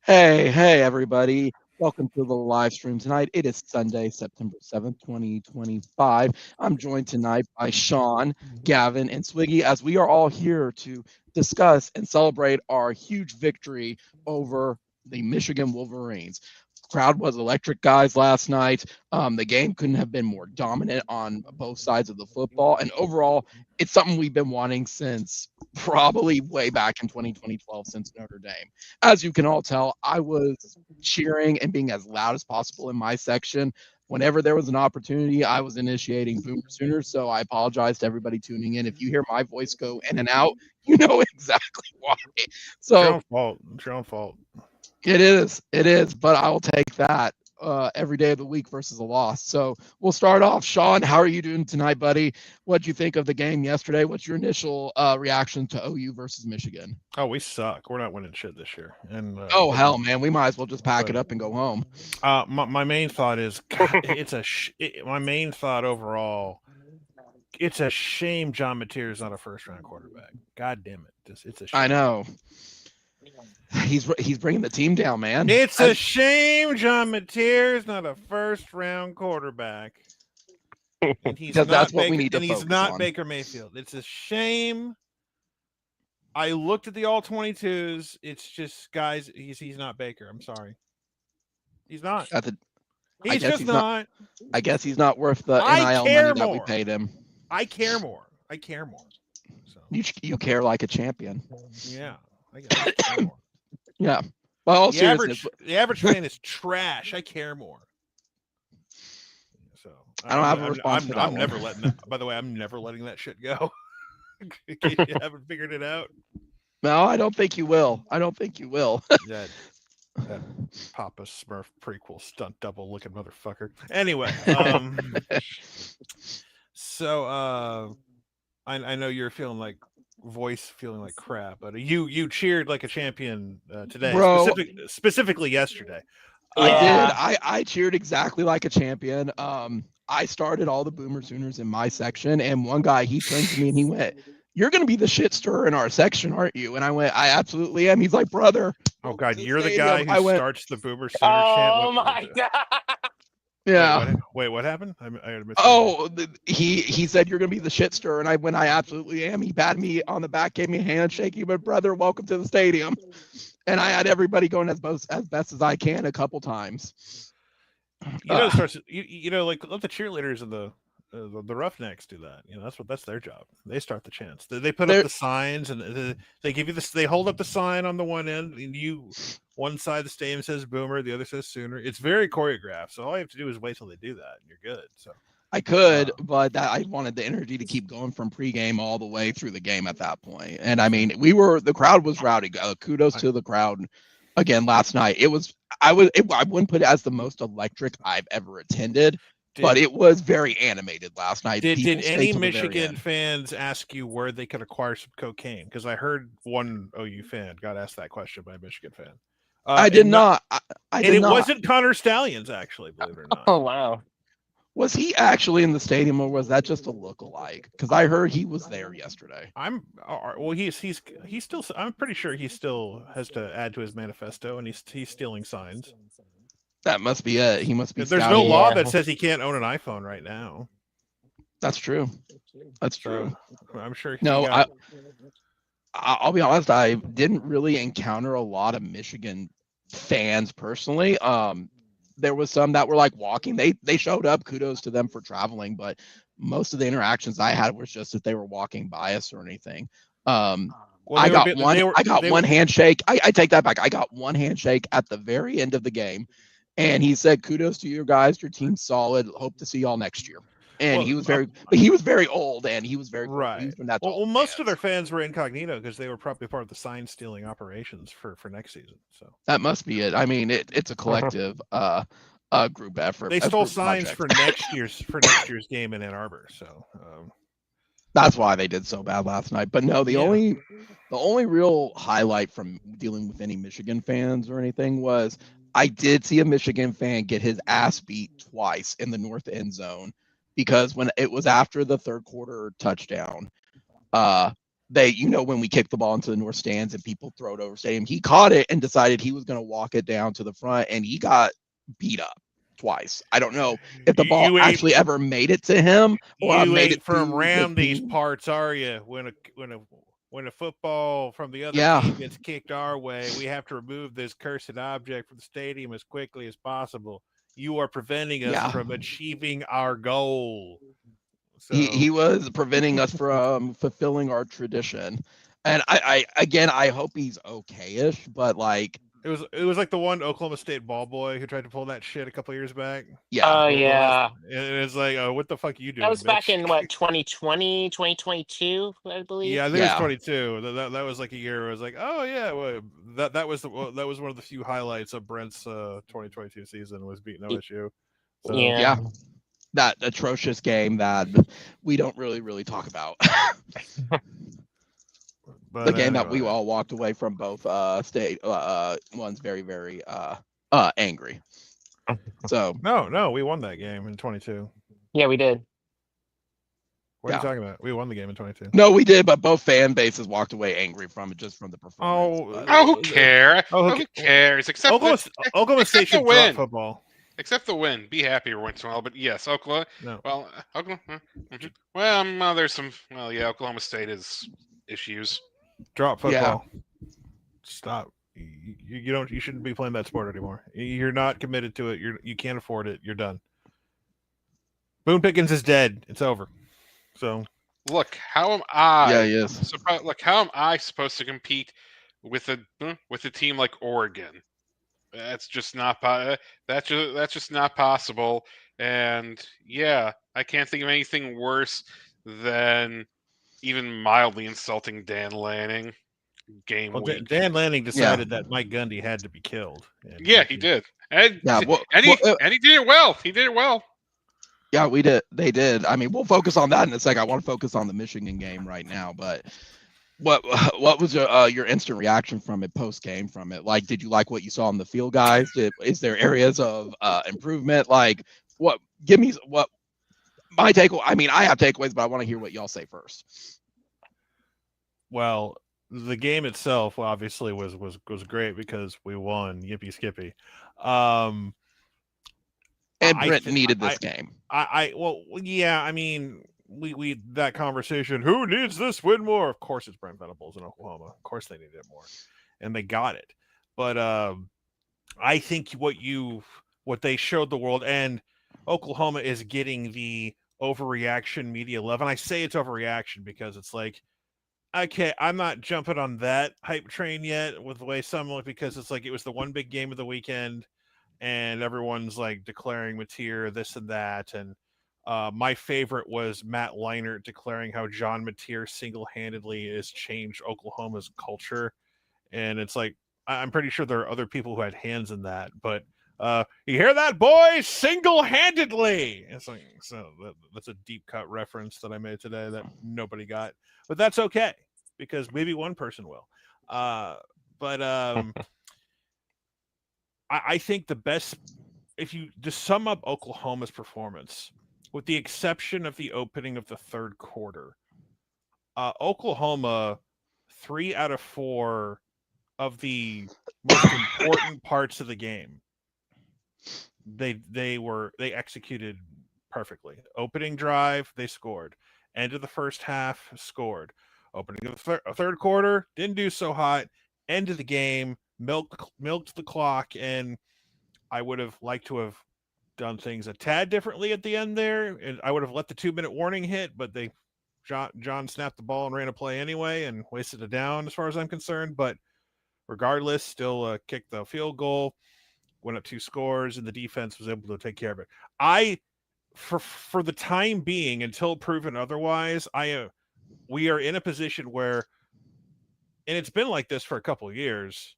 Hey, everybody. Welcome to the live stream tonight. It is Sunday, September 7th, 2025. I'm joined tonight by Sean, Gavin, and Swiggy as we are all here to discuss and celebrate our huge victory over the Michigan Wolverines. Crowd was electric, guys, last night. The game couldn't have been more dominant on both sides of the football. And overall, it's something we've been wanting since probably way back in 2012 since Notre Dame. As you can all tell, I was cheering and being as loud as possible in my section. Whenever there was an opportunity, I was initiating Boomer Sooners. So I apologize to everybody tuning in. If you hear my voice go in and out, you know exactly why. It's your So own fault. It's your own fault. it is, but I will take that every day of the week versus a loss. So we'll start off. Sean, how are you doing tonight, buddy? What'd you think of the game yesterday? What's your initial reaction to OU versus Michigan? Oh, we suck. We're not winning shit this year. And Oh hell, man, we might as well just pack it up and go home. my main thought is, God, my main thought overall. It's a shame John Mateer is not a first round quarterback. God damn it, it's a shame. I know. He's bringing the team down, man. It's a shame John Mateer is not a first round quarterback. And he's Because not that's what Baker, we need to and he's focus not on. Baker Mayfield. It's a shame. I looked at the all 22s. It's just guys. He's not Baker. I'm sorry. He's not. He's just not. I guess he's not worth the NIL money that we paid him. I care more. So you care like a champion. Yeah, I care more. Yeah. Well, the average fan is trash. I care more. So I don't have a response for that. I'm never letting that. By the way, I'm never letting that shit go. In case you haven't figured it out. No, I don't think you will. that Papa Smurf prequel stunt double looking motherfucker. Anyway, so I know you're feeling like crap, but you cheered like a champion today, bro. Specifically yesterday. I did. I cheered exactly like a champion. I started all the Boomer Sooners in my section, and one guy, he turned to me and he went, "You're going to be the shit stirrer in our section, aren't you?" And I went, "I absolutely am." He's like, "Brother." Oh God, you're the guy who starts the Boomer Sooner chant. Oh my God. Yeah. Wait, what happened? He said, "You're going to be the shit stirrer," and I absolutely am. He patted me on the back, gave me a handshake. He went, "Brother, welcome to the stadium." And I had everybody going as best as I can a couple times. Like let the cheerleaders and the Roughnecks do that. That's their job. They start the chants. They put up the signs and they give you this. They hold up the sign on the one end, and one side of the stadium says Boomer, the other says Sooner. It's very choreographed. So all you have to do is wait till they do that, and you're good. So I could, but I wanted the energy to keep going from pregame all the way through the game at that point. And I mean, the crowd was rowdy. Kudos to the crowd again last night. I wouldn't put it as the most electric I've ever attended, but it was very animated last night. Did any Michigan fans ask you where they could acquire some cocaine? Because I heard one OU fan got asked that question by a Michigan fan. I did not. It wasn't Connor Stallions, actually, believe it or not. Oh wow. Was he actually in the stadium, or was that just a look-alike? Because I heard he was there yesterday. He's still. I'm pretty sure he still has to add to his manifesto, and he's stealing signs. That must be it. He must be. There's no law that says he can't own an iPhone right now. That's true. That's true. I'm sure. I'll be honest. I didn't really encounter a lot of Michigan fans personally. There was some that were like walking. They showed up. Kudos to them for traveling, but most of the interactions I had was just if they were walking by us or anything. I got one handshake. I take that back. I got one handshake at the very end of the game, and he said, "Kudos to you guys. Your team's solid. Hope to see y'all next year." And he was very old, and he was very right. Well, most of their fans were incognito because they were probably part of the sign stealing operations for next season. So that must be it. I mean, it's a collective group effort. They stole signs for next year's game in Ann Arbor. So that's why they did so bad last night. But no, the only real highlight from dealing with any Michigan fans or anything was I did see a Michigan fan get his ass beat twice in the north end zone. Because when it was after the third quarter touchdown, when we kicked the ball into the north stands and people throw it over stadium, he caught it and decided he was going to walk it down to the front, and he got beat up twice. I don't know if the ball actually ever made it to him or made it from to around the these team. parts, are you? When a football from the other team gets kicked our way, we have to remove this cursed object from the stadium as quickly as possible. You are preventing us from achieving our goal. So he was preventing us from fulfilling our tradition. And I hope he's okay-ish, but like it was like the one Oklahoma State ball boy who tried to pull that shit a couple of years back. Oh, yeah. It's like, what the fuck are you doing? That was bitch? back in, 2020, 2022, I believe? Yeah, I think it was 22. That was like a year where it was like, oh, yeah, well, that was one of the few highlights of Brent's 2022 season was beating OSU. So, yeah. That atrocious game that we don't really talk about. But the game that we all walked away from both state ones very, very angry. So no, we won that game in 22. Yeah, we did. What are you talking about? We won the game in 22. No, we did, but both fan bases walked away angry from it just from the performance. Who cares? Who cares? Except Oklahoma State should drop football. Except the win. Be happy every once in a while. But yes, Oklahoma. No. Well, Oklahoma. Well, there's some. Well, yeah, Oklahoma State has issues. Drop football. Yeah. Stop. You shouldn't be playing that sport anymore. You're not committed to it. You can't afford it. You're done. Boone Pickens is dead. It's over. So look, how am I? Yeah, yes. Look, how am I supposed to compete with a team like Oregon? That's just not that's just not possible. And yeah, I can't think of anything worse than even mildly insulting Dan Lanning. Week. Dan Lanning decided that Mike Gundy had to be killed. Yeah, he did. And he did it well. He did it well. Yeah, we did. They did. I mean, we'll focus on that in a second. I want to focus on the Michigan game right now. But what was your instant reaction from it post game? From it, like, did you like what you saw on the field, guys? Is there areas of improvement? Like, what? Give me what my take. I mean, I have takeaways, but I want to hear what y'all say first. Well, the game itself obviously was great because we won. Yippee skippy. And Brent needed this game. Well, yeah. I mean, we that conversation. Who needs this win more? Of course, it's Brent Venables in Oklahoma. Of course, they needed it more, and they got it. But I think what they showed the world, and Oklahoma is getting the overreaction media love. And I say it's overreaction because it's like, okay, I'm not jumping on that hype train yet with the way some look, because it's like it was the one big game of the weekend. And everyone's like declaring Mateer this and that. And my favorite was Matt Leinart declaring how John Mateer single-handedly has changed Oklahoma's culture. And it's like, I'm pretty sure there are other people who had hands in that. But you hear that, boys? Single-handedly! It's like, so that's a deep cut reference that I made today that nobody got. But that's okay, because maybe one person will. I think the best, if you just sum up Oklahoma's performance, with the exception of the opening of the third quarter, Oklahoma, 3 out of 4 of the most important parts of the game, they executed perfectly. Opening drive, they scored. End of the first half, scored. Opening of the third quarter, didn't do so hot. End of the game, milked the clock, and I would have liked to have done things a tad differently at the end there, and I would have let the 2-minute warning hit, but John snapped the ball and ran a play anyway and wasted a down as far as I'm concerned. But regardless, still kicked the field goal, went up 2 scores, and the defense was able to take care of it. For the time being, until proven otherwise, we are in a position where, and it's been like this for a couple of years,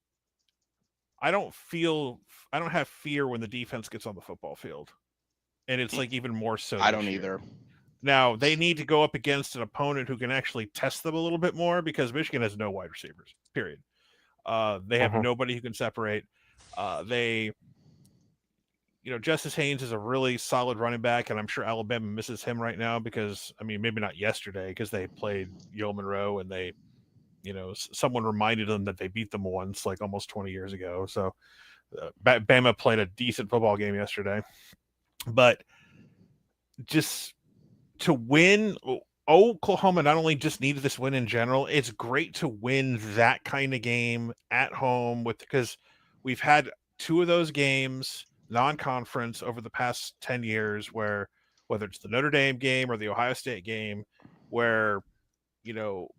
I don't have fear when the defense gets on the football field. And it's like even more so. I don't either. Now, they need to go up against an opponent who can actually test them a little bit more, because Michigan has no wide receivers, period. They have nobody who can separate. Justice Haynes is a really solid running back, and I'm sure Alabama misses him right now because, I mean, maybe not yesterday because they played Yo Monroe and they someone reminded them that they beat them once, like almost 20 years ago. So Bama played a decent football game yesterday, but just to win, Oklahoma not only just needed this win in general, it's great to win that kind of game at home because we've had 2 of those games non-conference over the past 10 years where whether it's the Notre Dame game or the Ohio State game where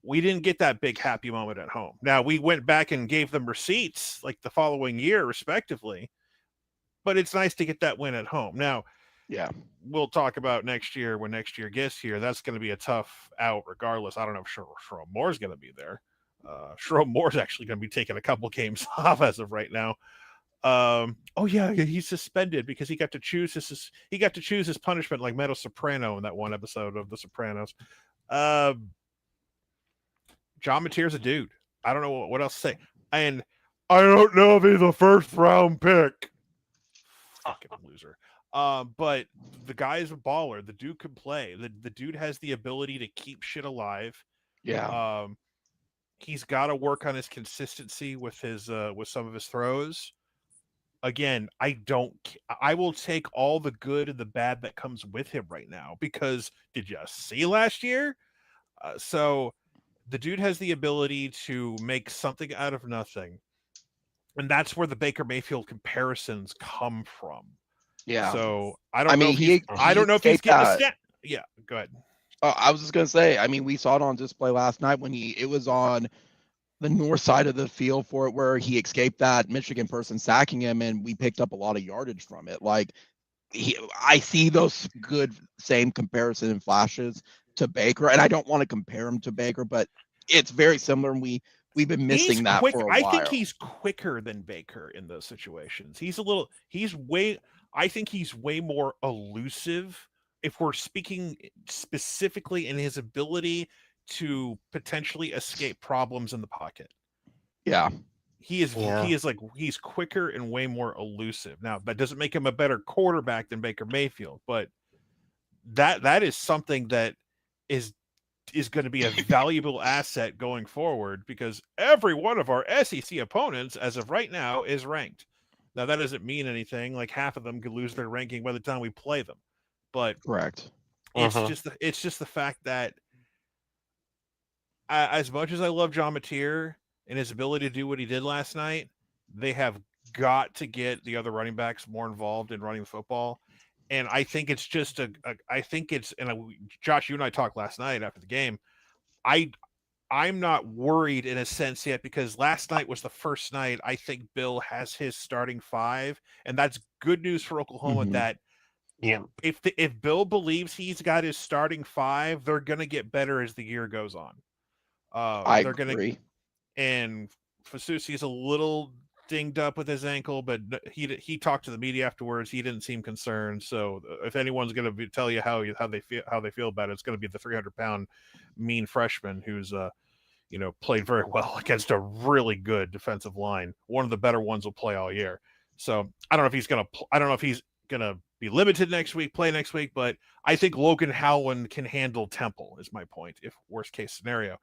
we didn't get that big happy moment at home. Now we went back and gave them receipts like the following year respectively, but it's nice to get that win at home. Now, yeah, we'll talk about next year when next year gets here. That's going to be a tough out regardless. I don't know if Sherrone Moore's going to be there. Sherrone Moore's actually going to be taking a couple games off as of right now. Oh yeah, he's suspended because he got to choose his punishment like Meadow Soprano in that one episode of The Sopranos. John Mateer's a dude. I don't know what else to say. And I don't know if he's a first round pick. Fucking loser. But the guy is a baller. The dude can play. The dude has the ability to keep shit alive. Yeah. He's got to work on his consistency with some of his throws. Again, I will take all the good and the bad that comes with him right now because did you see last year? So the dude has the ability to make something out of nothing. And that's where the Baker Mayfield comparisons come from. Yeah. So I don't know if he's getting a snap. Yeah, go ahead. I was just gonna say, I mean, we saw it on display last night when it was on the north side of the field for it, where he escaped that Michigan person sacking him, and we picked up a lot of yardage from it. Like, I see those good same comparison and flashes to Baker, and I don't want to compare him to Baker, but it's very similar, and we've been missing that for a while. I think he's quicker than Baker in those situations. I think he's way more elusive if we're speaking specifically in his ability to potentially escape problems in the pocket. Yeah. He's quicker and way more elusive. Now, that doesn't make him a better quarterback than Baker Mayfield, but that is something that is going to be a valuable asset going forward because every one of our SEC opponents as of right now is ranked. Now that doesn't mean anything. Like half of them could lose their ranking by the time we play them. But correct. It's just the fact that as much as I love John Mateer and his ability to do what he did last night, they have got to get the other running backs more involved in running the football. And I think it's just Josh, you and I talked last night after the game. I'm not worried in a sense yet because last night was the first night I think Bill has his starting 5, and that's good news for Oklahoma. That if Bill believes he's got his starting 5, they're going to get better as the year goes on. I agree. And Fasusi's a little dinged up with his ankle, but he talked to the media afterwards. He didn't seem concerned. So if anyone's going to tell you how they feel about it, it's going to be the 300-pound mean freshman who's played very well against a really good defensive line. One of the better ones will play all year. So I don't know if he's gonna be limited play next week, but I think Logan Howland can handle Temple is my point. If worst case scenario,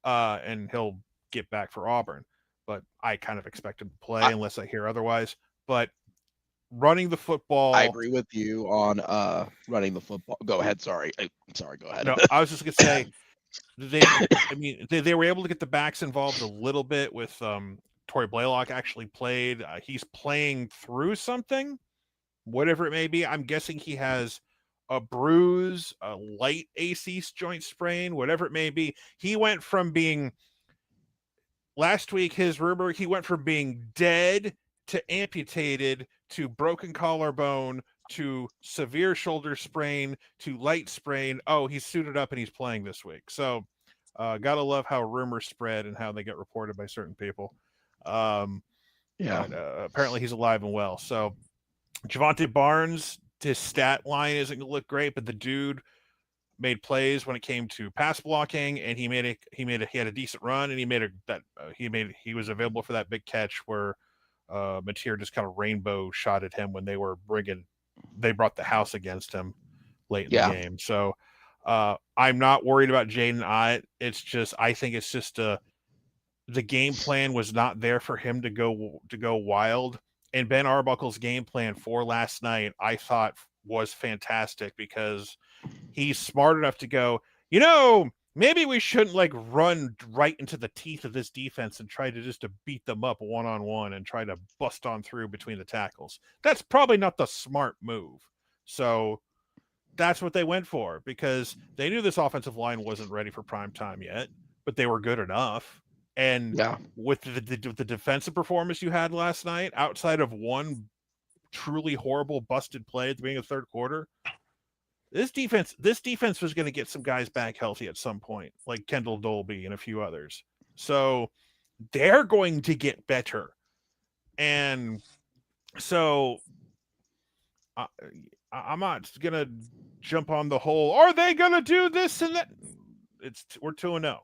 and he'll get back for Auburn. But I kind of expect him to play unless I hear otherwise. But running the football, I agree with you on running the football. Go ahead. Sorry. Go ahead. No, I was just gonna say they were able to get the backs involved a little bit with Torrey Blaylock actually played. He's playing through something, whatever it may be. I'm guessing he has a bruise, a light AC joint sprain, whatever it may be. He went from being last week, he went from being dead to amputated to broken collarbone to severe shoulder sprain to light sprain. Oh, he's suited up and he's playing this week. So gotta love how rumors spread and how they get reported by certain people. Apparently he's alive and well. So Javonte Barnes, his stat line isn't going to look great, but the dude made plays when it came to pass blocking, and he had a decent run, and he was available for that big catch where Mateer just kind of rainbow shot at him when they brought the house against him late in the game. So I'm not worried about Jaden Ott. I think it's just the game plan was not there for him to go wild. And Ben Arbuckle's game plan for last night, I thought was fantastic because he's smart enough to go, maybe we shouldn't like run right into the teeth of this defense and try to beat them up one-on-one and try to bust on through between the tackles. That's probably not the smart move. So that's what they went for because they knew this offensive line wasn't ready for prime time yet, but they were good enough. And with the defensive performance you had last night, outside of one truly horrible busted play at the beginning of the third quarter, this defense was going to get some guys back healthy at some point, like Kendall Dolby and a few others. So they're going to get better. And so I'm not going to jump on the whole, are they going to do this and that? We're 2-0.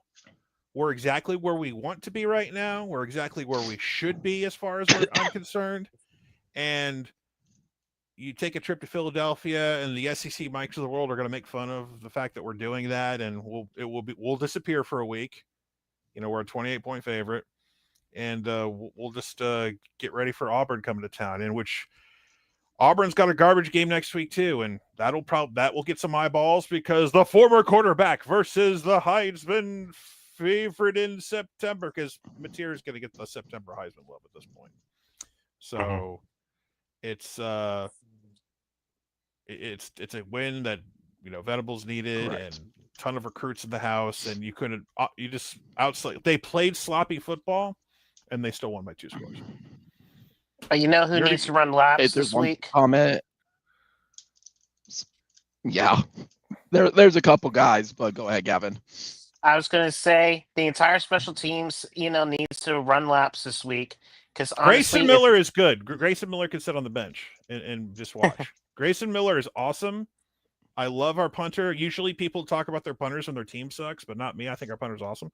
We're exactly where we want to be right now. We're exactly where we should be as far as I'm concerned. And you take a trip to Philadelphia and the SEC mics of the world are going to make fun of the fact that we're doing that. And we'll disappear for a week. We're a 28-point favorite and we'll just get ready for Auburn coming to town, in which Auburn's got a garbage game next week too. And that will get some eyeballs because the former quarterback versus the Heisman favorite in September, because Mateer is going to get the September Heisman love at this point. So it's a win that Venables needed. Correct. And a ton of recruits in the house, and they played sloppy football and they still won by 2 scores. But who needs to run laps this week? Comment. Yeah, there's a couple guys, but go ahead, Gavin. I was going to say the entire special teams, needs to run laps this week because Grayson Miller is good. Grayson Miller can sit on the bench and just watch. Grayson Miller is awesome. I love our punter. Usually people talk about their punters when their team sucks, but not me. I think our punter's awesome.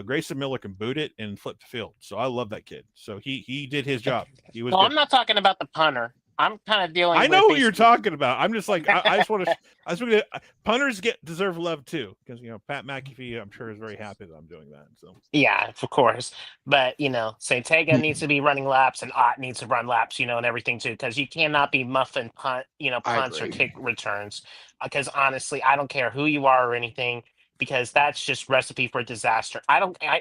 Grayson Miller can boot it and flip the field. So I love that kid. So he did his job. He was. Well, good. I'm not talking about the punter. I'm kind of dealing. I know what you're talking about. I'm just like I just want to. Punters deserve love too, because Pat McAfee, I'm sure, is very happy that I'm doing that. So yeah, of course. But Santega needs to be running laps, and Ott needs to run laps, and everything too, because you cannot be muffing punts or kick returns. Because honestly, I don't care who you are or anything, because that's just recipe for disaster.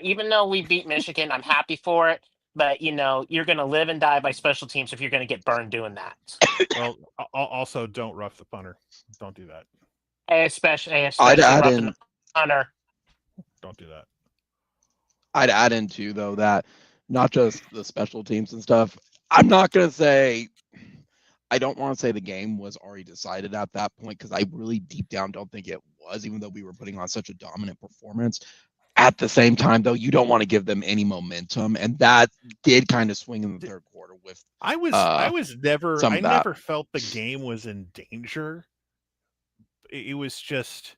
Even though we beat Michigan, I'm happy for it. But, you're going to live and die by special teams if you're going to get burned doing that. Well, also don't rough the punter. Don't do that. Especially I'd add in the punter. Don't do that. I'd add in too, though, that not just the special teams and stuff. I'm not going to say, I don't want to say the game was already decided at that point, because I really deep down don't think it was, even though we were putting on such a dominant performance. At the same time, though, you don't want to give them any momentum, and that did kind of swing in the third quarter. I never felt the game was in danger. It was just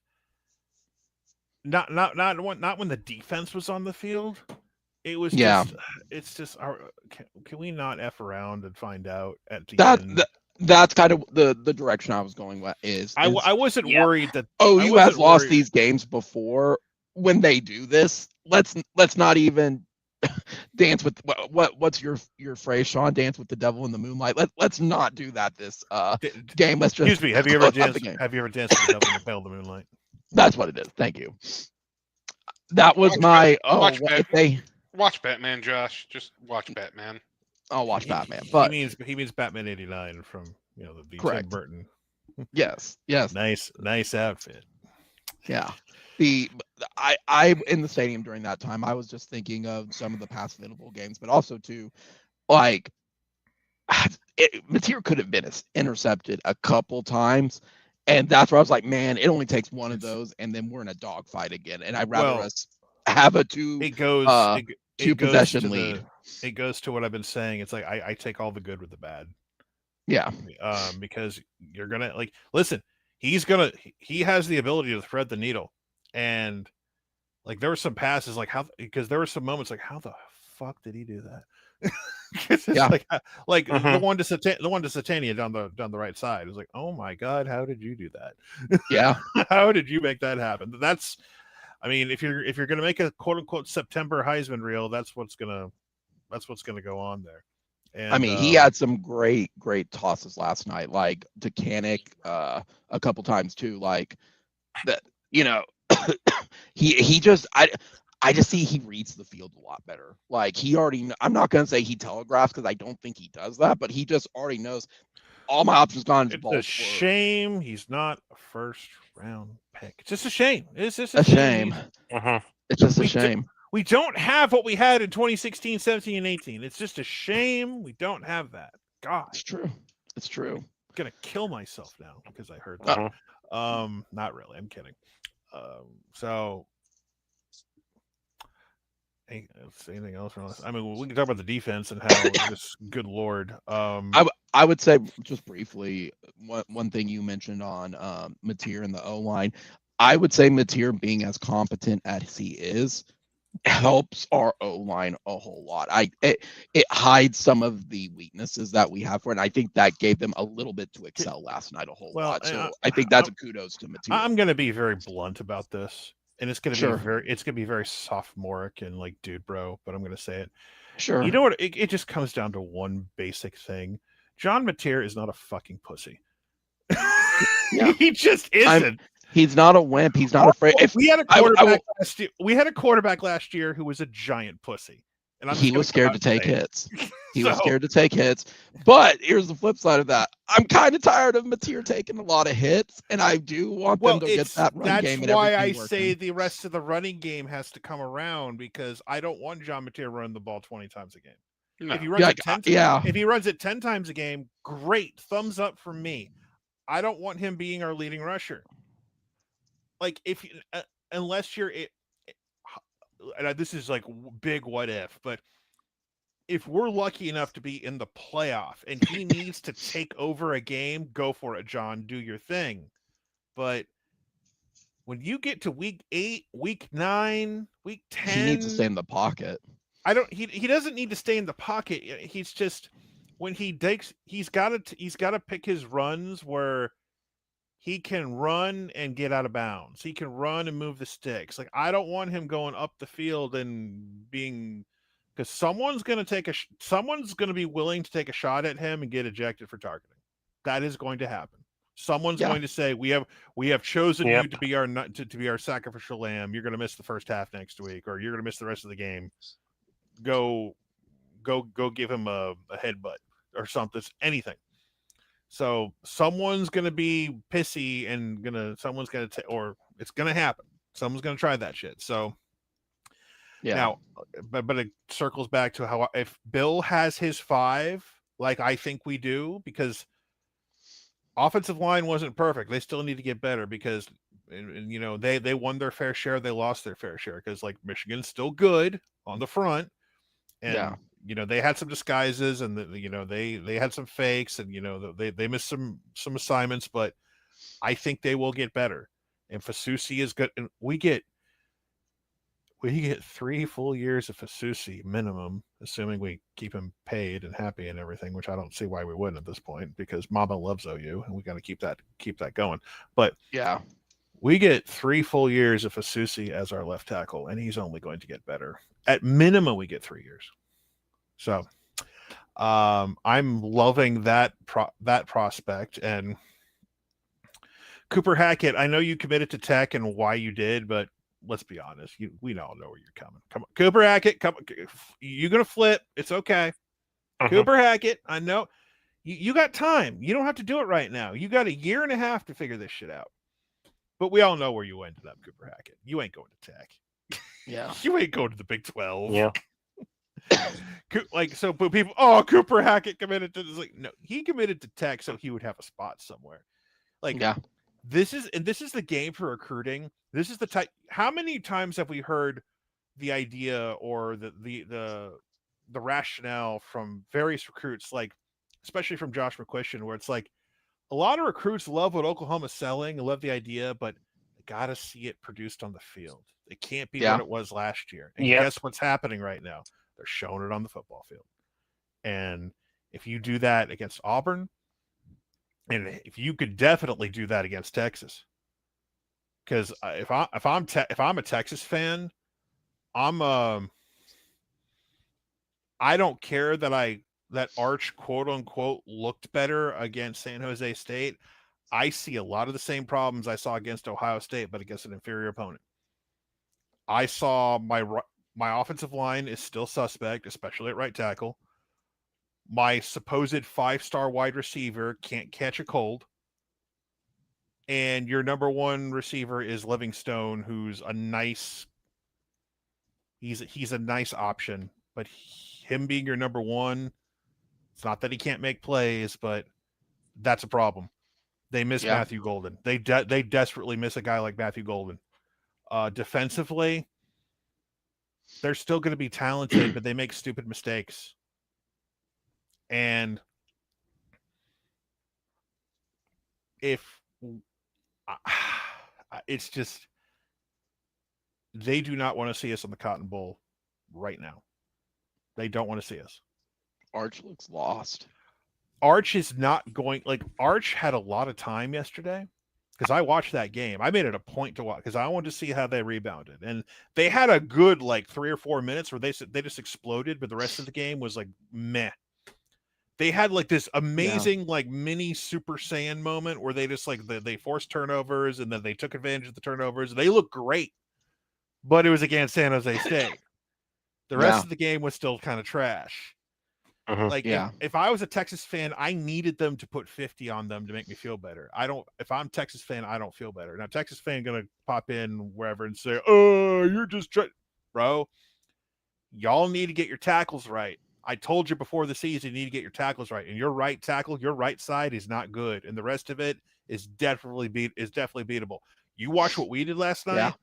not when the defense was on the field. It was it's just can we not F around and find out at the end? That's kind of the direction I was going with. I wasn't worried that OU has lost these games before. When they do this, let's not even dance with what's your phrase, Sean? Dance with the devil in the moonlight. Let's not do that this game. Let's just excuse me. Have you ever danced with the devil in the pale of the moonlight? That's what it is. Thank you. That was watch Batman, Josh. Just watch Batman. I'll watch Batman. But he means Batman '89 from the correct. Tim Burton. Yes. Nice outfit. Yeah. I in the stadium during that time, I was just thinking of some of the past winnable games, but also too, like, Mateer could have been intercepted a couple times, and that's where I was like, man, it only takes one of those, and then we're in a dogfight again. And I'd rather us have a two possession lead. It goes to what I've been saying. It's like I take all the good with the bad. Yeah. Because you're gonna listen. He has the ability to thread the needle. And there were some passes because there were some moments how the fuck did he do that? The one to Satania down the right side. It was like, oh my god, how did you do that? Yeah. How did you make that happen? I mean, if you're going to make a quote unquote September Heisman reel, that's what's gonna go on there. And I mean, he had some great tosses last night, like to Kanik a couple times too. Like that, he just I just see he reads the field a lot better. Like he already, I'm not gonna say he telegraphs because I don't think he does that, but he just already knows all my options gone. It's a shame he's not a first round pick. It's just a shame. It's just a shame. It's just a shame. We don't have what we had in 2016, 17, and 18. It's just a shame we don't have that. God. It's true. It's true. I'm gonna kill myself now because I heard that. Not really. I'm kidding. So anything else? I mean, we can talk about the defense and how just good Lord. I would say just briefly one thing you mentioned on Mateer and the O line. I would say Mateer being as competent as he is helps our O line a whole lot. It hides some of the weaknesses that we have for it. And I think that gave them a little bit to excel last night a whole lot. So I think that's a kudos to Mateer. I'm going to be very blunt about this, and it's going to be very sophomoric and like dude bro, but I'm going to say it. Sure. You know what? It just comes down to one basic thing. John Mateer is not a fucking pussy. He just isn't. He's not a wimp. He's not afraid. We had a quarterback last year. We had a quarterback last year who was a giant pussy, and he was scared to take hits. He was scared to take hits. But here's the flip side of that. I'm kind of tired of Mateer taking a lot of hits, and I do want them to get that run game. That's why I say the rest of the running game has to come around, because I don't want John Mateer running the ball 20 times a game. No. If he runs if he runs it 10 times a game, great. Thumbs up from me. I don't want him being our leading rusher. Like unless you're and this is like big what if, but if we're lucky enough to be in the playoff and he needs to take over a game, go for it, John, do your thing. But when you get to week 8, week 9, week 10, he needs to stay in the pocket. He doesn't need to stay in the pocket. He's just, when he takes, he's got to pick his runs where he can run and get out of bounds. He can run and move the sticks. Like, I don't want him going up the field and being, because someone's going to be willing to take a shot at him and get ejected for targeting. That is going to happen. Someone's going to say, we have chosen you to be our sacrificial lamb. You're going to miss the first half next week, or you're going to miss the rest of the game. Go give him a headbutt or something, anything. So someone's going to be pissy and someone's going to or it's going to happen. Someone's going to try that shit. So now, but it circles back to how, if Bill has his 5, like I think we do, because offensive line wasn't perfect. They still need to get better, because they won their fair share. They lost their fair share, because like Michigan's still good on the front. And they had some disguises, and they had some fakes, and they missed some assignments, but I think they will get better. And Fasusi is good, and we get 3 full years of Fasusi minimum, assuming we keep him paid and happy and everything, which I don't see why we wouldn't at this point, because Mama loves OU and we got to keep that going. But we get 3 full years of Fasusi as our left tackle, and he's only going to get better. At minimum, we get 3 years. So I'm loving that prospect. And Cooper Hackett, I know you committed to Tech and why you did, but let's be honest, we all know where you're coming. Come on, Cooper Hackett, you're gonna flip. It's okay. Cooper Hackett, I know you got time. You don't have to do it right now. You got 1.5 years to figure this shit out. But we all know where you ended up, Cooper Hackett. You ain't going to Tech. Yeah. You ain't going to the Big 12. Yeah. Like, so, but people, Cooper Hackett committed to this. Like, no, he committed to Tech so he would have a spot somewhere. Like, this is the game for recruiting. This is the type. How many times have we heard the idea or the rationale from various recruits, like especially from Josh McCuistion, where it's like a lot of recruits love what Oklahoma's selling and love the idea, but they got to see it produced on the field. It can't be what it was last year. And guess what's happening right now? They're showing it on the football field. And if you do that against Auburn, and if you could definitely do that against Texas, Because if I'm a Texas fan, I don't care that Arch quote unquote looked better against San Jose State. I see a lot of the same problems I saw against Ohio State, but against an inferior opponent. I saw my offensive line is still suspect, especially at right tackle. My supposed 5-star wide receiver can't catch a cold. And your number one receiver is Livingstone, who's a nice he's a nice option, but him being your number one, it's not that he can't make plays, but that's a problem. They miss Matthew Golden. They desperately miss a guy like Matthew Golden. Defensively, they're still going to be talented, but they make stupid mistakes. And it's just, they do not want to see us on the Cotton Bowl right now. They don't want to see us. Arch looks lost. Arch is not going, Arch had a lot of time yesterday because I watched that game. I made it a point to watch because I wanted to see how they rebounded. And they had a good 3 or 4 minutes where they just exploded, but the rest of the game was meh. They had this amazing mini Super Saiyan moment where they just they forced turnovers and then they took advantage of the turnovers. They looked great, but it was against San Jose State. The rest of the game was still kind of trash. If I was a Texas fan, I needed them to put 50 on them to make me feel better. If I'm a Texas fan, I don't feel better. Now, Texas fan going to pop in wherever and say, "Oh, you're just bro, y'all need to get your tackles right. I told you before the season, you need to get your tackles right. And your right tackle, your right side is not good. And the rest of it is definitely beatable. You watch what we did last night.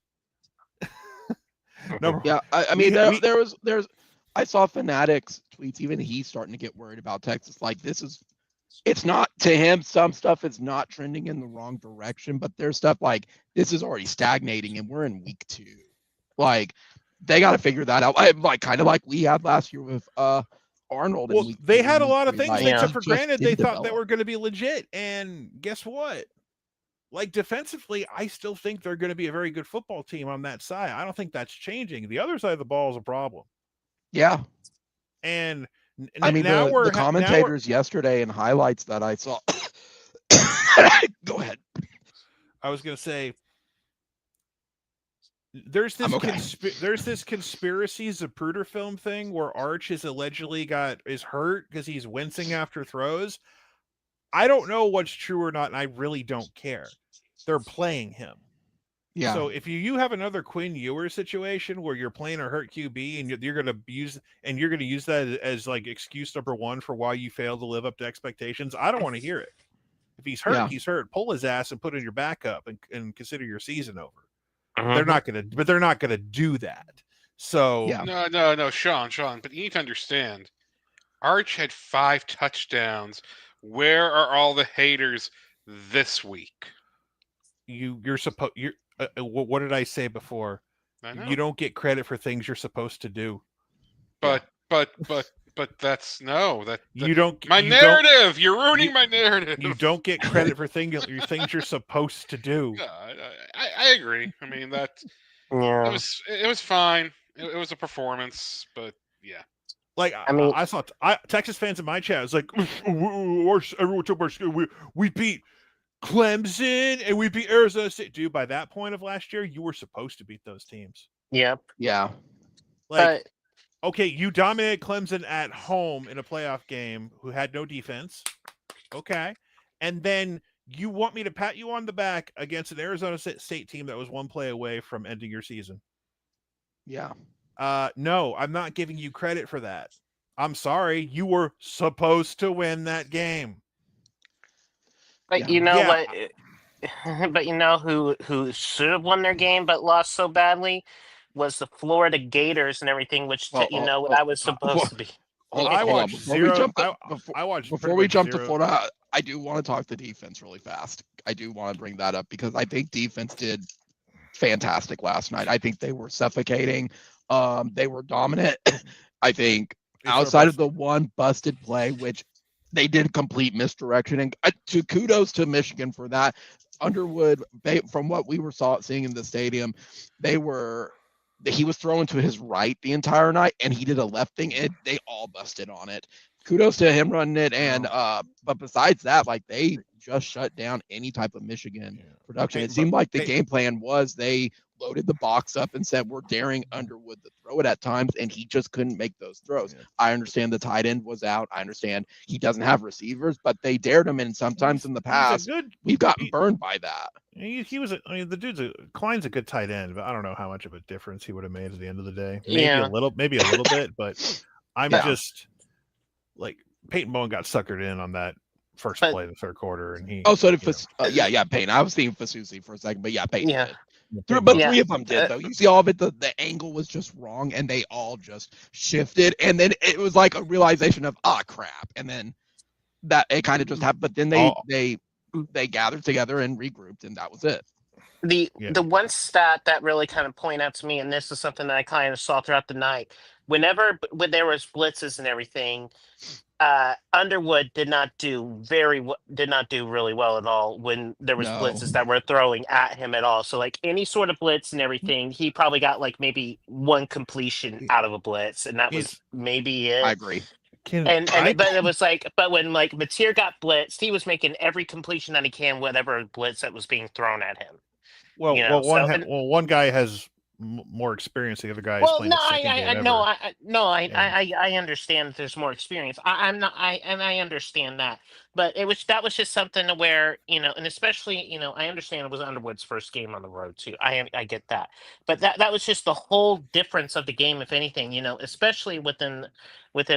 I saw Fanatics tweets. Even he's starting to get worried about Texas. It's not to him. Some stuff is not trending in the wrong direction, but there's stuff this is already stagnating, and we're in week 2. They got to figure that out. Kind of like we had last year with Arnold. Well, they had a lot of things they took for granted. They thought develop. they were going to be legit, and guess what? Defensively, I still think they're going to be a very good football team on that side. I don't think that's changing. The other side of the ball is a problem. Yeah. And now the commentators yesterday in highlights that I saw. Go ahead. I was going to say, there's this conspiracy Zapruder film thing where Arch is allegedly is hurt because he's wincing after throws. I don't know what's true or not, and I really don't care. They're playing him. Yeah. So if you have another Quinn Ewers situation where you're playing a hurt QB and you're going to use that as excuse number one for why you failed to live up to expectations, I don't want to hear it. If he's hurt, he's hurt. Pull his ass and put in your backup and consider your season over. They're not gonna do that. So no, Sean, but you need to understand, Arch had 5 touchdowns. Where are all the haters this week? What did I say before? You don't get credit for things you're supposed to do. But that's you don't. My narrative. You're ruining my narrative. You don't get credit for things you're supposed to do. I agree. I mean it was fine. It was a performance, but yeah. I saw Texas fans in my chat. It's everyone took our school. We beat Clemson and we beat Arizona State. Dude, by that point of last year, you were supposed to beat those teams. Yep. Yeah. Okay, you dominated Clemson at home in a playoff game who had no defense. Okay. And then you want me to pat you on the back against an Arizona State team that was one play away from ending your season. Yeah. No, I'm not giving you credit for that. I'm sorry. You were supposed to win that game. But you know what? But you know who should have won their game but lost so badly was the Florida Gators and everything, which what I was supposed to be. I watched Before we jump to Florida, I do want to talk the defense really fast. I do want to bring that up because I think defense did fantastic last night. I think they were suffocating. They were dominant. I think outside of the one busted play, which they did complete misdirection, and kudos to Michigan for that. Underwood, from what we were seeing in the stadium, he was throwing to his right the entire night, and he did a left thing, and they all busted on it. Kudos to him running it, and but besides that, like they just shut down any type of Michigan production. It seemed like the game plan was they loaded the box up and said we're daring Underwood to throw it at times, and he just couldn't make those throws. I understand the tight end was out. I understand he doesn't have receivers, but they dared him, and sometimes in the past we've gotten burned by that. He was. I mean, Klein's a good tight end, but I don't know how much of a difference he would have made at the end of the day. Maybe a little bit, but I'm just like Peyton Bowen got suckered in on that first play of the third quarter, and he. Oh, so did Peyton. I was thinking Fasusi for a second, but Peyton did. Three of them did, though. You see all of it, the angle was just wrong, and they all just shifted. And then it was like a realization of, crap. And then that it kind of just happened. But then they gathered together and regrouped, and that was it. The one stat that really kind of pointed out to me, and this is something that I kind of saw throughout the night, when there was blitzes and everything, Underwood did not do really well at all when there was blitzes that were throwing at him at all. So like any sort of blitz and everything, he probably got like maybe one completion out of a blitz, and that was maybe it. I agree. But it was like, but when like Mateer got blitzed, he was making every completion that he can, whatever blitz that was being thrown at him. One guy has more experience. The other guy is playing I understand that there's more experience. I understand that, but that was just something where and especially I understand it was Underwood's first game on the road too. I get that, but that was just the whole difference of the game, if anything. Especially within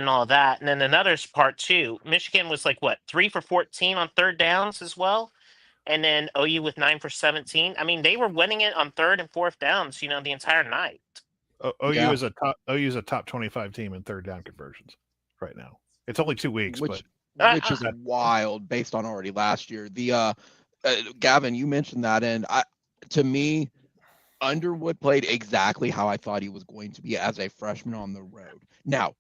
all that, and then another part too. Michigan was like 3 for 14 on third downs as well. And then OU with 9 for 17. I mean, they were winning it on third and fourth downs, the entire night. OU is a top 25 team in third down conversions right now. It's only 2 weeks, which is wild based on already last year. The Gavin, you mentioned that, and to me, Underwood played exactly how I thought he was going to be as a freshman on the road. Now,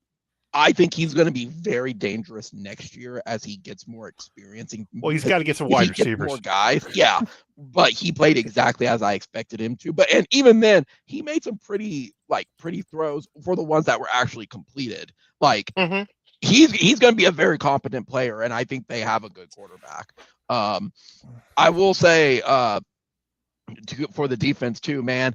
I think he's going to be very dangerous next year as he gets more experience. Well, he's got to get some wide receivers. More guys. Yeah, but he played exactly as I expected him to. And even then, he made some pretty throws for the ones that were actually completed. He's going to be a very competent player, and I think they have a good quarterback. I will say for the defense too, man.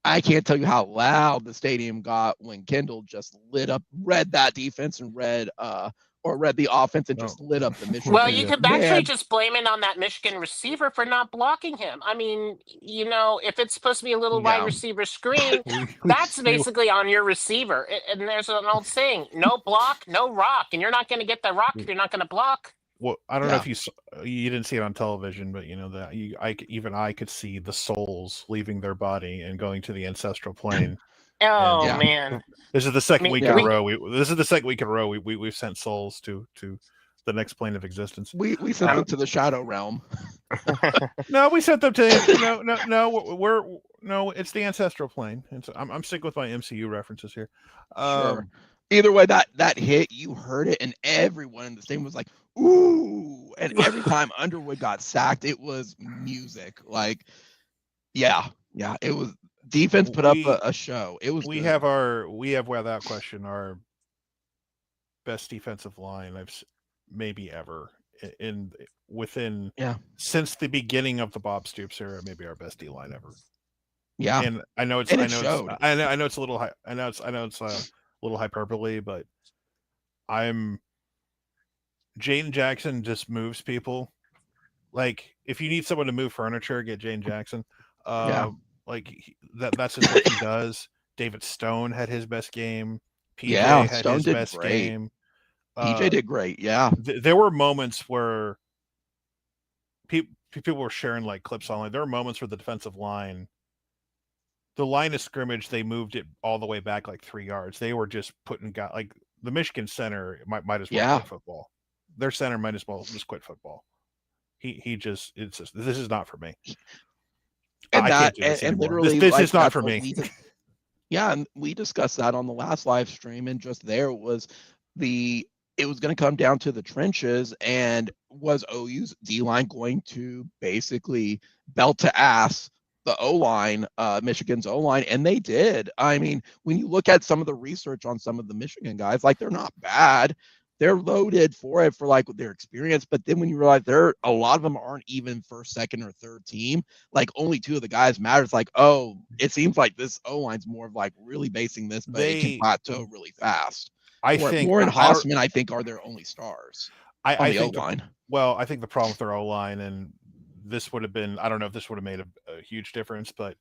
I can't tell you how loud the stadium got when Kendall just read that defense and read the offense and just lit up the Michigan. Well, you could actually just blame it on that Michigan receiver for not blocking him. I mean, if it's supposed to be a little wide receiver screen, that's basically on your receiver. And there's an old saying, no block, no rock. And you're not going to get the rock if you're not going to block. Well, I don't know if you didn't see it on television, but that I could see the souls leaving their body and going to the ancestral plane. Man! This is the second week in a row. We've sent souls to the next plane of existence. We sent them to the shadow realm. No, we sent them to it's the ancestral plane. And so I'm sticking with my MCU references here. Sure. Either way, that hit, you heard it, and everyone in the stadium was like, ooh. And every time Underwood got sacked, it was music. It was defense put up a show. It was we have without question our best defensive line maybe ever since the beginning of the Bob Stoops era, maybe our best D line ever. Yeah. And I know it's a little high. I know it's a little hyperbole, but Jane Jackson just moves people. Like if you need someone to move furniture, get Jane Jackson. That's just what he does. David Stone had his best game. PJ had his best game. PJ did great. Yeah. There were moments where people were sharing clips online. There were moments where the defensive line, the line of scrimmage, they moved it all the way back 3 yards. They were just putting the Michigan center might as well quit football. Their center might as well just quit football. This is not for me. And literally, this is not for me. And we discussed that on the last live stream, and just there was the it was going to come down to the trenches, and was OU's D-line going to basically belt to ass the O-line, Michigan's O-line, and they did. I mean, when you look at some of the research on some of the Michigan guys, like, they're not bad. They're loaded for it for like their experience, but then when you realize a lot of them aren't even first, second, or third team, like only 2 of the guys matter. It's like, oh, it seems like this O-line's more of like really basing this, but it can plateau really fast. I think Warren Hausman, I think, are their only stars on the O-line. I think the problem with their O-line, and this would have been, I don't know if this would have made a huge difference, but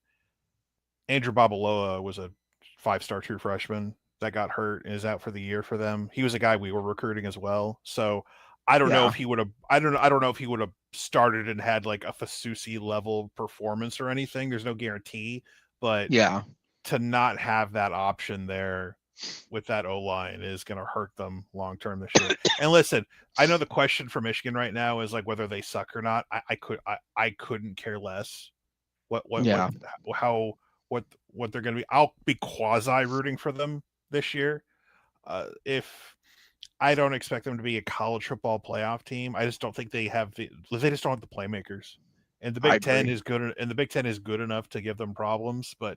Andrew Babaloa was a 5-star true freshman that got hurt and is out for the year for them. He was a guy we were recruiting as well. So I don't know if he would have, I don't know if he would have started and had like a Fasusi level performance or anything. There's no guarantee, but to not have that option there with that O-line is going to hurt them long term this year. And listen, I know the question for Michigan right now is like whether they suck or not. I couldn't care less what they're going to be. I'll be quasi rooting for them this year. If I don't expect them to be a college football playoff team, I just don't think they just don't have the playmakers. And the Big Ten is good, and the Big Ten is good enough to give them problems. But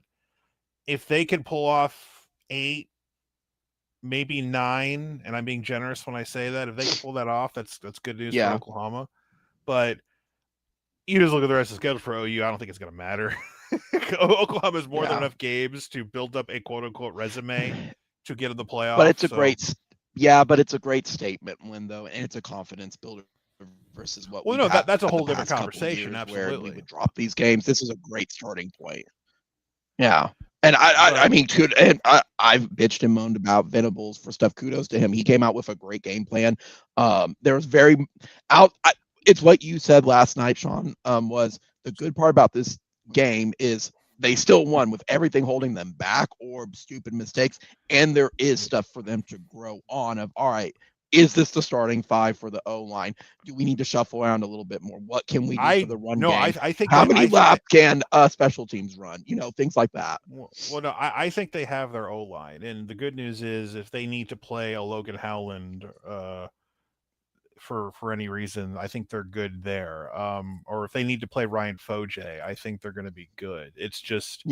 if they can pull off 8, maybe 9, and I'm being generous when I say that, if they can pull that off, that's good news for Oklahoma. But you just look at the rest of the schedule for OU, I don't think it's going to matter. Oklahoma has more than enough games to build up a quote unquote resume to get in the playoffs. But it's a great statement win, though, and it's a confidence builder versus what. Well, that's a whole different conversation. Absolutely, where we would drop these games. This is a great starting point. Yeah, and I mean, I've bitched and moaned about Venables for stuff. Kudos to him. He came out with a great game plan. There was it's what you said last night, Sean. Was the good part about this game is they still won with everything holding them back or stupid mistakes, and there is stuff for them to grow on. Of all right, is this the starting 5 for the O-line? Do we need to shuffle around a little bit more? What can we do for the run game? I think how many laps can special teams run? Things like that. Well, no, I think they have their O-line, and the good news is if they need to play a Logan Howland for any reason, I think they're good there. Or if they need to play Ryan Foje, I think they're going to be good. It's just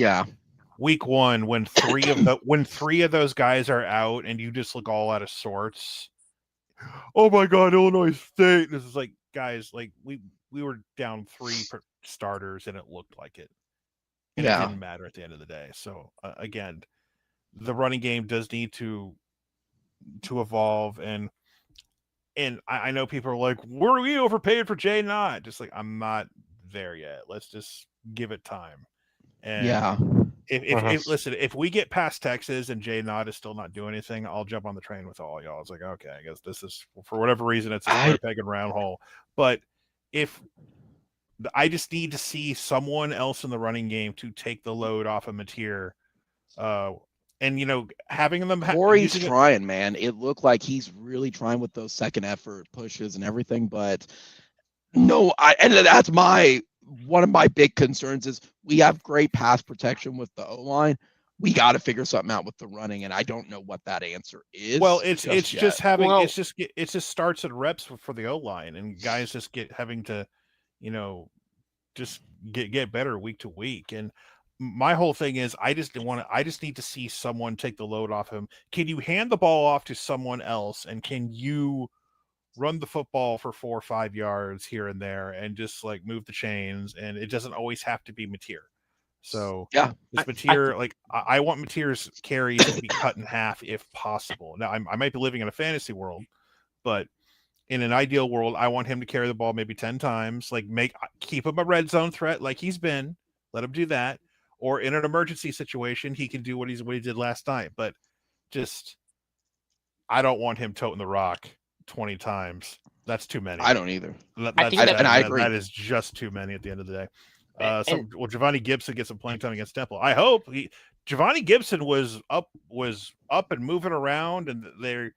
week 1 when 3 of those guys are out and you just look all out of sorts. Oh my God, Illinois State! This is like, guys, like we were down 3 starters and it looked like it. And it didn't matter at the end of the day. So again, the running game does need to evolve, and I know people are like, were we overpaid for Jay Knott? Just like, I'm not there yet. Let's just give it time. And if we get past Texas and Jay Knott is still not doing anything, I'll jump on the train with all y'all. It's like, okay, I guess this is, for whatever reason, it's a square peg and round hole. But I just need to see someone else in the running game to take the load off of Mateer. And having them. Corey's trying, man. It looked like he's really trying with those second effort pushes and everything. But no, and that's one of my big concerns is we have great pass protection with the O-line. We got to figure something out with the running, and I don't know what that answer is. Well, it just starts at reps for the O-line, and guys just having to, just get better week to week. And my whole thing is I just need to see someone take the load off him. Can you hand the ball off to someone else, and can you run the football for 4 or 5 yards here and there and just like move the chains? And it doesn't always have to be Mateer. So Mateer, I want Mateer's carries to be cut in half if possible. Now I might be living in a fantasy world, but in an ideal world, I want him to carry the ball maybe 10 times, keep him a red zone threat like he's been. Let him do that. Or in an emergency situation, he can do what he did last night. But I don't want him toting the rock 20 times. That's too many. I don't either. I agree. That is just too many at the end of the day. Giovanni Gibson gets some playing time against Temple. I hope Giovanni Gibson was up and moving around, and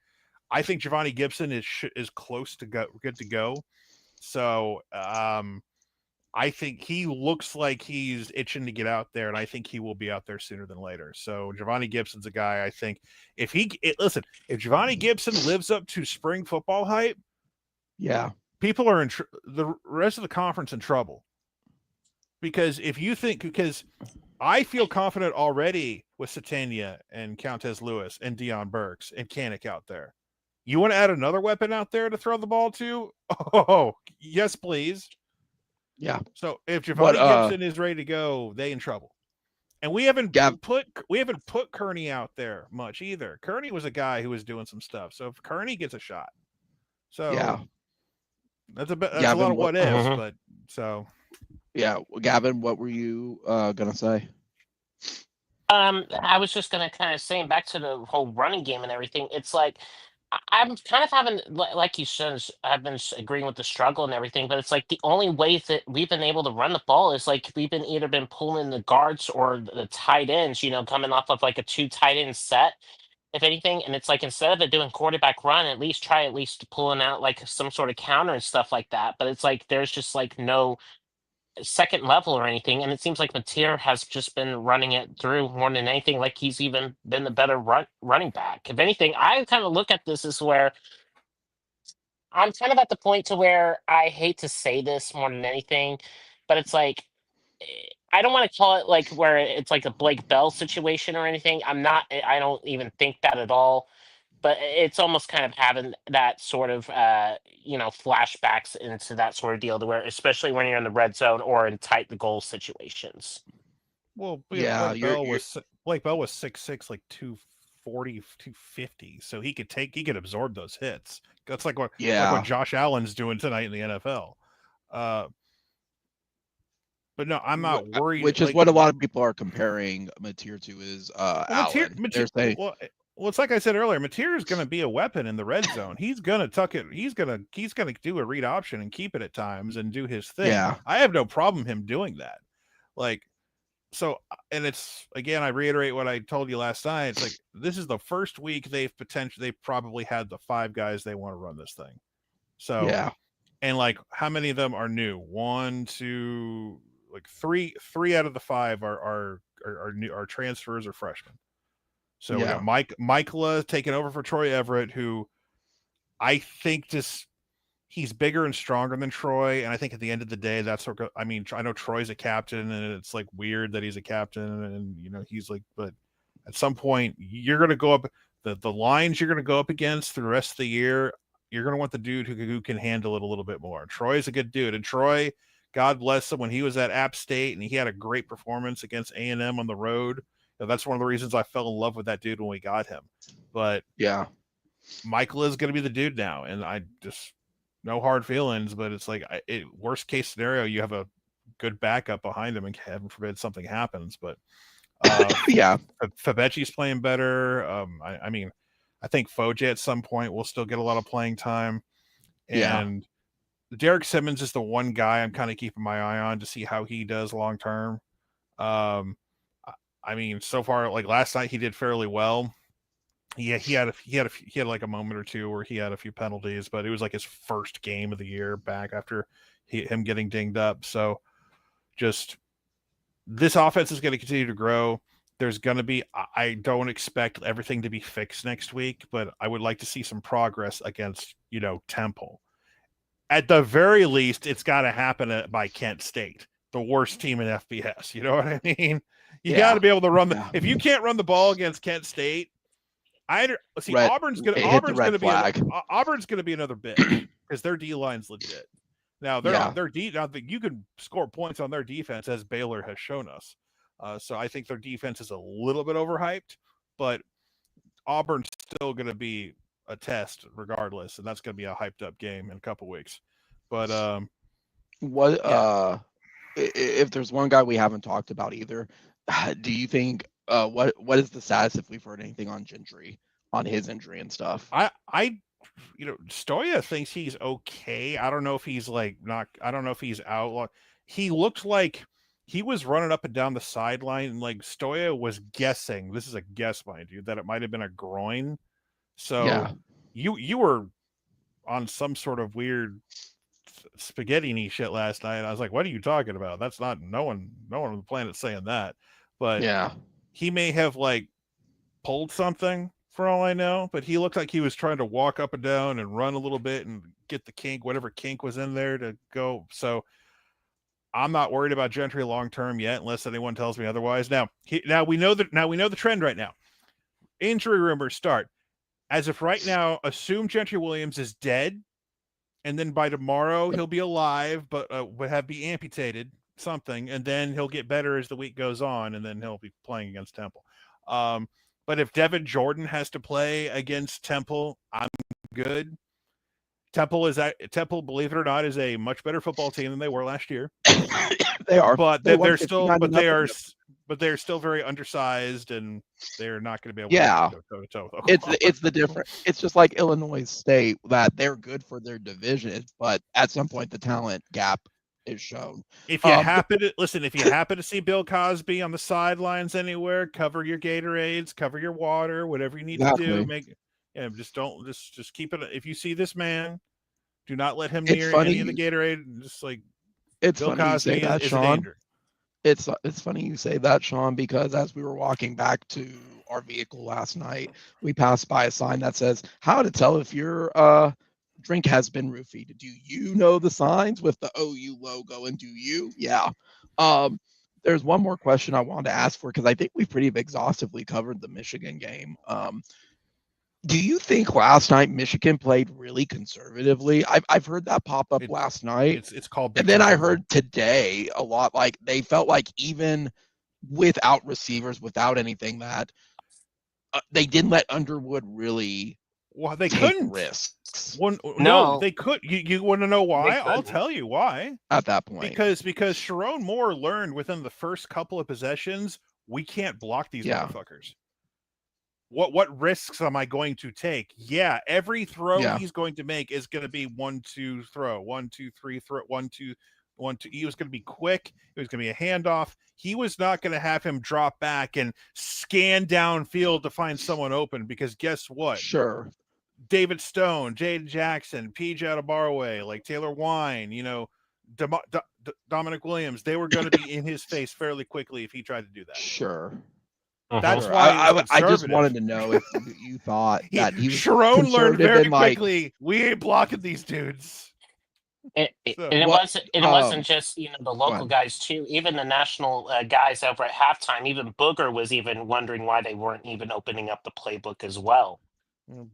I think Giovanni Gibson is close to good to go. So I think he looks like he's itching to get out there, and I think he will be out there sooner than later. So Giovanni Gibson's a guy I think if Giovanni Gibson lives up to spring football hype, yeah, people are the rest of the conference in trouble. Because I feel confident already with Satania and Countess Lewis and Dion Burks and Kanik out there. You want to add another weapon out there to throw the ball to? Oh, yes, please. Yeah. So if Giovanni Gibson is ready to go, they in trouble. And we haven't put Kearney out there much either. Kearney was a guy who was doing some stuff. So if Kearney gets a shot, that's a Gavin, lot of what ifs, but so. Yeah, Gavin, what were you gonna say? I was just gonna kind of saying back to the whole running game and everything. It's like I'm kind of having, like you said, I've been agreeing with the struggle and everything, but it's like the only way that we've been able to run the ball is like we've been either been pulling the guards or the tight ends, coming off of like a 2 tight end set, if anything. And it's like instead of it doing quarterback run, at least try pulling out like some sort of counter and stuff like that. But it's like there's just like no second level or anything, and it seems like Mateer has just been running it through more than anything. Like he's even been the better running back. If anything, I kind of look at this as where I'm kind of at the point to where I hate to say this more than anything, but it's like I don't want to call it like where it's like a Blake Bell situation or anything. I'm not. I don't even think that at all. But it's almost kind of having that sort of flashbacks into that sort of deal to where, especially when you're in the red zone or in tight the goal situations. Well, Yeah, Blake Bell was 6'6", like 240, 250, so he could absorb those hits. That's like what Josh Allen's doing tonight in the NFL. But no, I'm not worried. Which is what a lot of people are comparing Mateer to is Allen. They're saying, well, it's like I said earlier, Mateer is going to be a weapon in the red zone. He's going to tuck it. He's going to do a read option and keep it at times and do his thing. Yeah. I have no problem him doing that. So, and it's, again, I reiterate what I told you last night. It's like, this is the first week they've probably had the 5 guys they want to run this thing. So, yeah. And like, how many of them are new? 1, 2, like 3 out of the 5 are new, are transfers or freshmen. So we got Michaela taking over for Troy Everett, who I think he's bigger and stronger than Troy. And I think at the end of the day, I know Troy's a captain and it's like weird that he's a captain and, he's like, but at some point you're going to go up the lines you're going to go up against through the rest of the year. You're going to want the dude who can handle it a little bit more. Troy's a good dude. And Troy, God bless him, when he was at App State and he had a great performance against A&M on the road. That's one of the reasons I fell in love with that dude when we got him. But yeah, Michael is going to be the dude now. And I just, no hard feelings, but it's like, worst case scenario, you have a good backup behind him and heaven forbid something happens. But Fabecchi's playing better. I think Foje at some point will still get a lot of playing time. And Derek Simmons is the one guy I'm kind of keeping my eye on to see how he does long term. So far, like last night, he did fairly well. He had like a moment or two where he had a few penalties, but it was like his first game of the year back after him getting dinged up. So just this offense is going to continue to grow. There's going to be, I don't expect everything to be fixed next week, but I would like to see some progress against, Temple. At the very least, it's got to happen by Kent State, the worst team in FBS. You know what I mean? You got to be able to run if you can't run the ball against Kent State, Auburn's going to be another bitch because their D line's legit. Now you can score points on their defense as Baylor has shown us. So I think their defense is a little bit overhyped, but Auburn's still going to be a test regardless, and that's going to be a hyped up game in a couple weeks. But if there's one guy we haven't talked about either, do you think what is the status if we've heard anything on Gentry, on his injury and stuff? Stoya thinks he's okay. I don't know if he's I don't know if he's out. He looked like he was running up and down the sideline, and like Stoya was guessing, this is a guess, mind you, that it might have been a groin. So you were on some sort of weird spaghetti-y shit last night. And I was like, "What are you talking about? That's not no one on the planet's saying that." But Yeah. he may have like pulled something for all I know. But he looked like he was trying to walk up and down and run a little bit and get the kink, whatever kink was in there, to go. So I'm not worried about Gentry long term yet, unless anyone tells me otherwise. Now we know the trend right now. Injury rumors start. As of right now, assume Gentry Williams is dead, and then by tomorrow he'll be alive, but would have be amputated something, and then he'll get better as the week goes on, and then he'll be playing against Temple. But if Devin Jordan has to play against Temple, I'm good. Temple, believe it or not, is a much better football team than they were last year. They are, but they're still very undersized, and they're not going to be able to go toe to toe with Oklahoma. It's the different. It's just like Illinois State, that they're good for their division, but at some point the talent gap is shown. If you happen to see Bill Cosby on the sidelines anywhere, cover your Gatorades, cover your water, whatever you need to do. Just keep it. If you see this man, do not let him near any of the Gatorade. Just like it's Bill funny Cosby you say that, is Sean. a danger. It's funny you say that, Sean, because as we were walking back to our vehicle last night, we passed by a sign that says "How to tell if your drink has been roofied." Do you know the signs with the OU logo? And do you? Yeah. There's one more question I wanted to ask for, because I think we pretty exhaustively covered the Michigan game. Do you think last night Michigan played really conservatively? I've heard that pop up last night. It's called. And then I heard today a lot, like they felt like even without receivers, without anything, that they didn't let Underwood really they take couldn't risks. No, they could. You want to know why? I'll tell you why. At that point, because Sharon Moore learned within the first couple of possessions, we can't block these motherfuckers. What risks am I going to take? Yeah, every throw he's going to make is going to be 1-2 throw, 1-2 3 throw, 1-2 1-2. He was going to be quick. It was going to be a handoff. He was not going to have him drop back and scan downfield to find someone open, because guess what? Sure. David Stone, Jaden Jackson, PJ Adebayo, like Taylor Wine, Dominic Williams, they were going to be in his face fairly quickly if he tried to do that. Sure. That's why I just wanted to know if you thought that he was Sharon learned very quickly, we ain't blocking these dudes. And it wasn't just the local guys too. Even the national guys over at halftime, even Booger was even wondering why they weren't even opening up the playbook as well.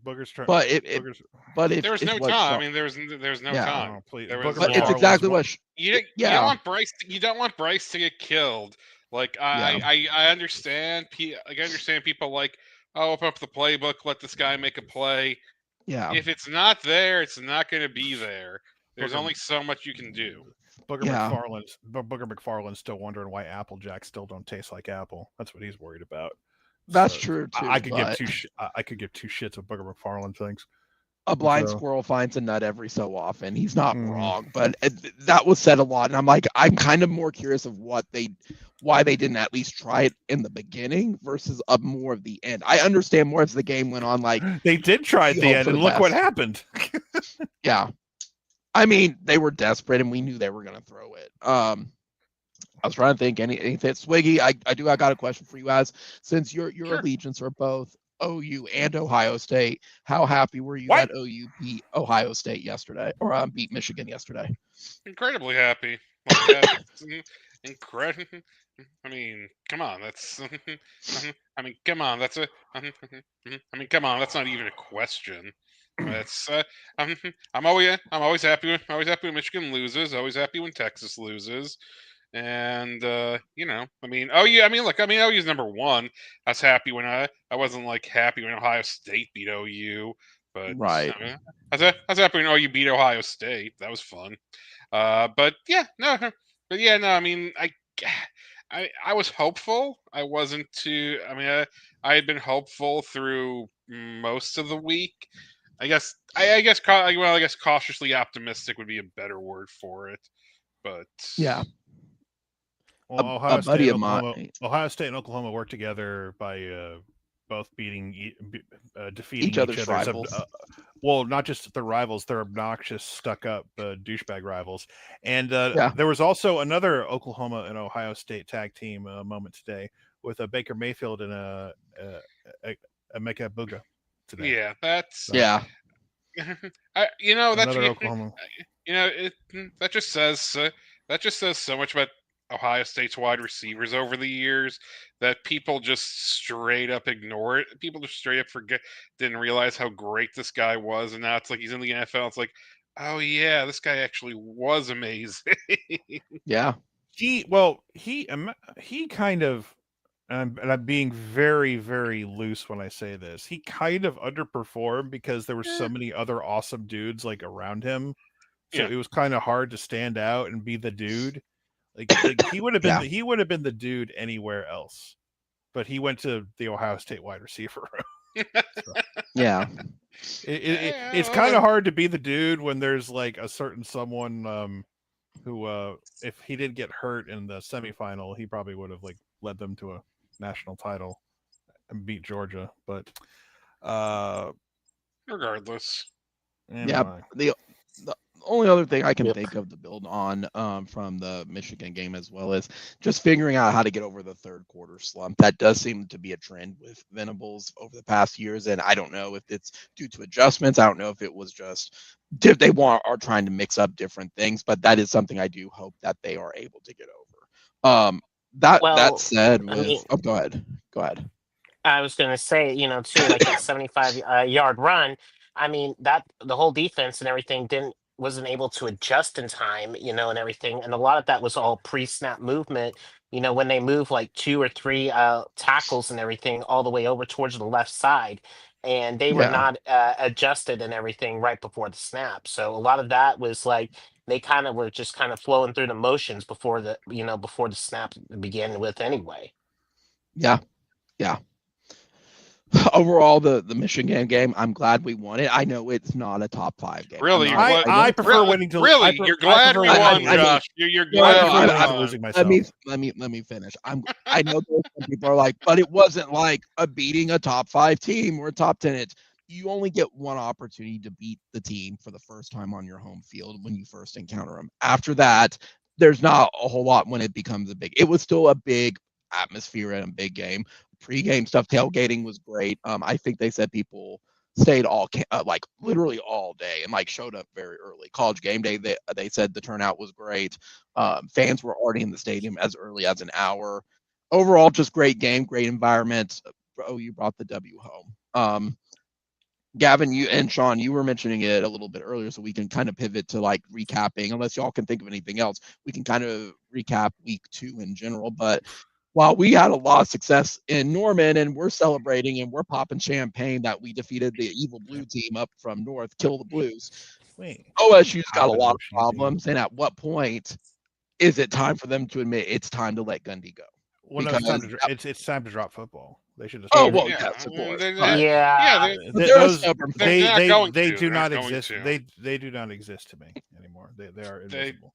Booger's trying. But there was no time. I mean, there's no time. But it's exactly what you don't want Bryce. You don't want Bryce to get killed. Like I understand. I understand people like, open up the playbook, let this guy make a play. Yeah. If it's not there, it's not going to be there. There's only so much you can do. Booger McFarland's still wondering why Apple Jacks still don't taste like apple. That's what he's worried about. That's true too. I could give two shits if Booger McFarland thinks. A blind squirrel finds a nut every so often. He's not wrong, but that was said a lot, and I'm kind of more curious of why they didn't at least try it in the beginning versus more of the end. I understand more as the game went on. Like they did try at the end, and look what happened. Yeah, I mean they were desperate, and we knew they were going to throw it. I was trying to think anything. Swiggy, I got a question for you, as since your allegiance are both OU and Ohio State. How happy were you that OU beat Ohio State yesterday, or beat Michigan yesterday? Incredibly happy. Like, incredible. I mean, come on. That's. I mean, come on. That's a. I mean, come on. That's not even a question. That's. I'm always happy when Michigan loses. Always happy when Texas loses. And I mean, OU's number one. I was happy when I wasn't like happy when Ohio State beat OU, but right. I was happy when OU beat Ohio State. That was fun. I mean, I was hopeful. I wasn't too. I mean, I had been hopeful through most of the week. I guess cautiously optimistic would be a better word for it. But yeah. Well, Ohio State and Oklahoma work together by both defeating each other's rivals. well, not just their rivals, they're obnoxious, stuck-up douchebag rivals. And Yeah. there was also another Oklahoma and Ohio State tag team moment today with a Baker Mayfield and a Emeka Buga today. Yeah, that's So, Yeah. another Oklahoma. That just says so much about Ohio State's wide receivers over the years that people just straight up ignore it. People just straight up forget, didn't realize how great this guy was, and now it's like he's in the NFL. It's like, oh yeah, this guy actually was amazing. Yeah. He kind of, and I'm being very, very loose when I say this. He kind of underperformed because there were so many other awesome dudes like around him. So Yeah. it was kind of hard to stand out and be the dude. Like he would have been he would have been the dude anywhere else, but he went to the Ohio State wide receiver room. So, Yeah. it's kind of hard to be the dude when there's like a certain someone who if he didn't get hurt in the semifinal, he probably would have like led them to a national title and beat Georgia. But Regardless. Yeah. The only other thing I can think of to build on from the Michigan game as well is just figuring out how to get over the third quarter slump. That does seem to be a trend with Venables over the past years, and I don't know if it's due to adjustments. I don't know if it was just they are trying to mix up different things, but that is something I do hope that they are able to get over. That said, go ahead. I was going to say, too, like that 75-yard run. I mean, that the whole defense and everything wasn't able to adjust in time, and everything. And a lot of that was all pre-snap movement. When they move like 2 or 3 tackles and everything all the way over towards the left side, and they were not adjusted and everything right before the snap. So a lot of that was like they kind of were just kind of flowing through the motions before the snap began with anyway. Yeah. Overall, the Michigan game, I'm glad we won it. I know it's not a top 5 game. Really, I prefer winning to really. You're glad we won, Josh. You're glad I'm losing myself. Let me finish. I know some people are like, but it wasn't like a beating a top 5 team or a top 10. You only get one opportunity to beat the team for the first time on your home field when you first encounter them. After that, there's not a whole lot when it becomes a big. It was still a big atmosphere and a big game. Pre-game stuff, tailgating was great. I think they said people stayed like literally all day and like showed up very early. College game day, they said the turnout was great. Fans were already in the stadium as early as an hour. Overall, just great game, great environment. You brought the W home. Gavin, you and Sean, you were mentioning it a little bit earlier, so we can kind of pivot to like recapping. Unless y'all can think of anything else, we can kind of recap week 2 in general. But while we had a lot of success in Norman and we're celebrating and we're popping champagne that we defeated the evil blue team up from north, Kill the Blues, OSU's got a lot of problems. And at what point is it time for them to admit it's time to let Gundy go? Well, no, it's time to drop football. They should just. Yes, of course. They do not exist. They do not exist to me anymore. They are invisible.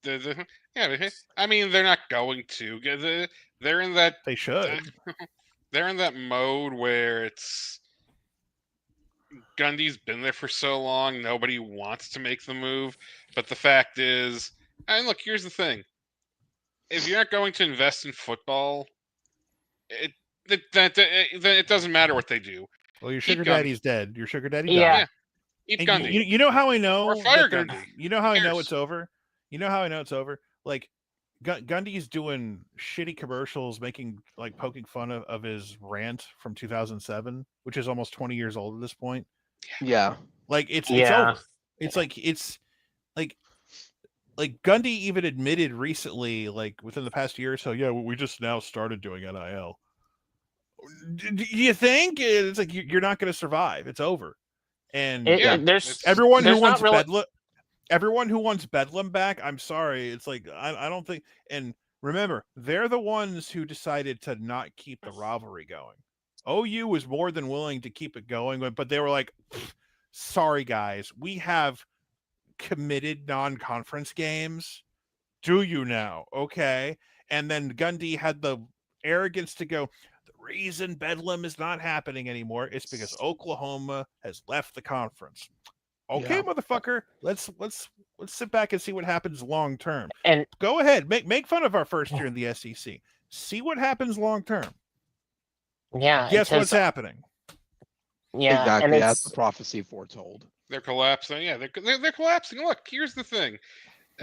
I mean, they're not going to. They're in that. They should. They're in that mode where Gundy's been there for so long, nobody wants to make the move. But the fact is, and look, here's the thing: if you're not going to invest in football, it doesn't matter what they do. Well, your sugar daddy's dead. Your sugar daddy died. Eat Gundy. You know how I know? Or fire Gundy. You know how I know it's over? You know how I know it's over? Like, Gundy's doing shitty commercials, poking fun of his rant from 2007, which is almost 20 years old at this point. Yeah. Like, it's over. It's like Gundy even admitted recently, like within the past year or so, we just now started doing NIL. Do you think it's like you're not going to survive? It's over. And everyone who wants Bedlam back, I'm sorry, it's like I don't think. And remember, they're the ones who decided to not keep the rivalry going. OU was more than willing to keep it going, but they were like, sorry guys, we have committed non-conference games. Do you now? Okay. And then Gundy had the arrogance to go, the reason Bedlam is not happening anymore is because Oklahoma has left the conference. Okay, motherfucker. Let's sit back and see what happens long term. And go ahead, make fun of our first year in the SEC. See what happens long term. Yeah. Guess what's happening? Yeah, exactly. and That's the prophecy foretold. They're collapsing. Yeah, they're collapsing. Look, here's the thing.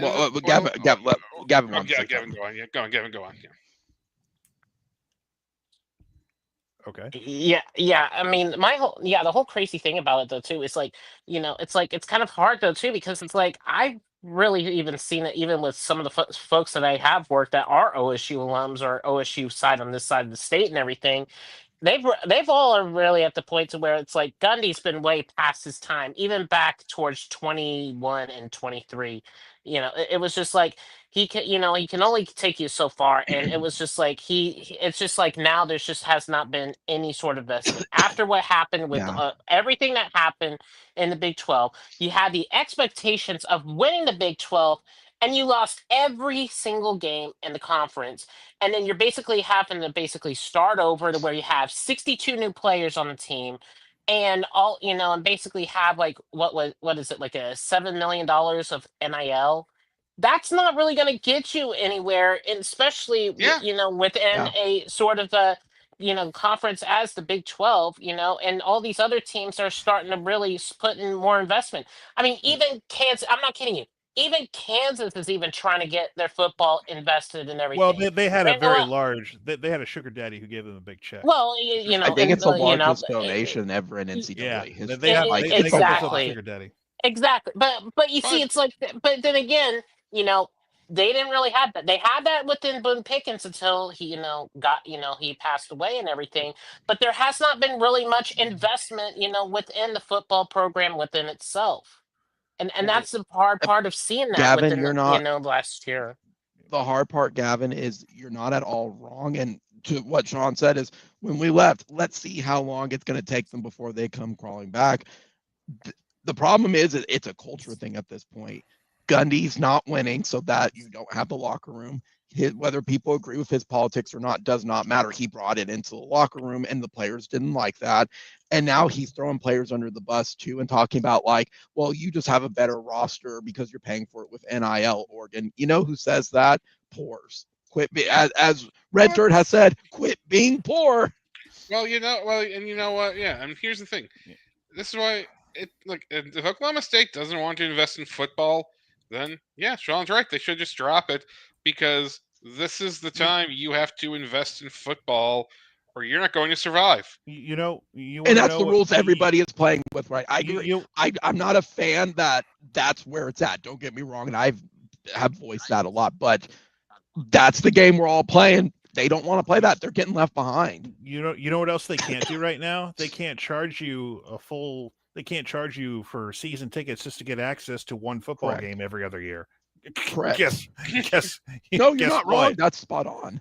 Well, Gavin wants to say Gavin, something. go on. Yeah, go on, Gavin, go on. Yeah. Okay. Yeah. I mean, the whole crazy thing about it though too is like, it's kind of hard though too because it's like I've really even seen it even with some of the folks that I have worked that are OSU alums or OSU side on this side of the state and everything. They've all are really at the point to where it's like Gundy's been way past his time, even back towards 21 and 23. It was just like he can only take you so far, and it was just like it's just like now there's just has not been any sort of investment after what happened with everything that happened in the Big 12. You had the expectations of winning the Big 12, and you lost every single game in the conference, and then you're basically having to basically start over to where you have 62 new players on the team and and basically have like what is it, like a $7 million of NIL. That's not really going to get you anywhere, and especially within a sort of a conference as the Big 12, and all these other teams are starting to really put in more investment. I mean, even Kansas, I'm not kidding you, even Kansas is even trying to get their football invested and everything. Well, they had a very large. They had a sugar daddy who gave them a big check. Well, I think it's the largest donation ever in NCAA history. They have exactly. a sugar daddy. Exactly, but you see, it's like, but then again, they didn't really have that. They had that within Boone Pickens until he, he passed away and everything. But there has not been really much investment, within the football program within itself. And that's the hard part of seeing that Gavin, within you're not, last year. The hard part, Gavin, is you're not at all wrong. And to what Sean said is when we left, let's see how long it's going to take them before they come crawling back. The problem is it's a culture thing at this point. Gundy's not winning, so that you don't have the locker room. Whether people agree with his politics or not does not matter. He brought it into the locker room, and the players didn't like that. And now he's throwing players under the bus too, and talking about like, well, you just have a better roster because you're paying for it with NIL. Oregon, you know who says that? Poors. Quit as Red Dirt has said. Quit being poor. Well, and you know what? Yeah, and here's the thing. This is why if Oklahoma State doesn't want to invest in football, then yeah, Sean's right. They should just drop it because this is the time you have to invest in football or you're not going to survive. And that's the rules everybody is playing with, right? I agree. I'm not a fan that's where it's at. Don't get me wrong, and I have voiced that a lot, but that's the game we're all playing. They don't want to play that. They're getting left behind. You know what else they can't do right now? They can't charge you They can't charge you for season tickets just to get access to one football game every other year. Correct. Guess. No, you're not wrong. That's spot on.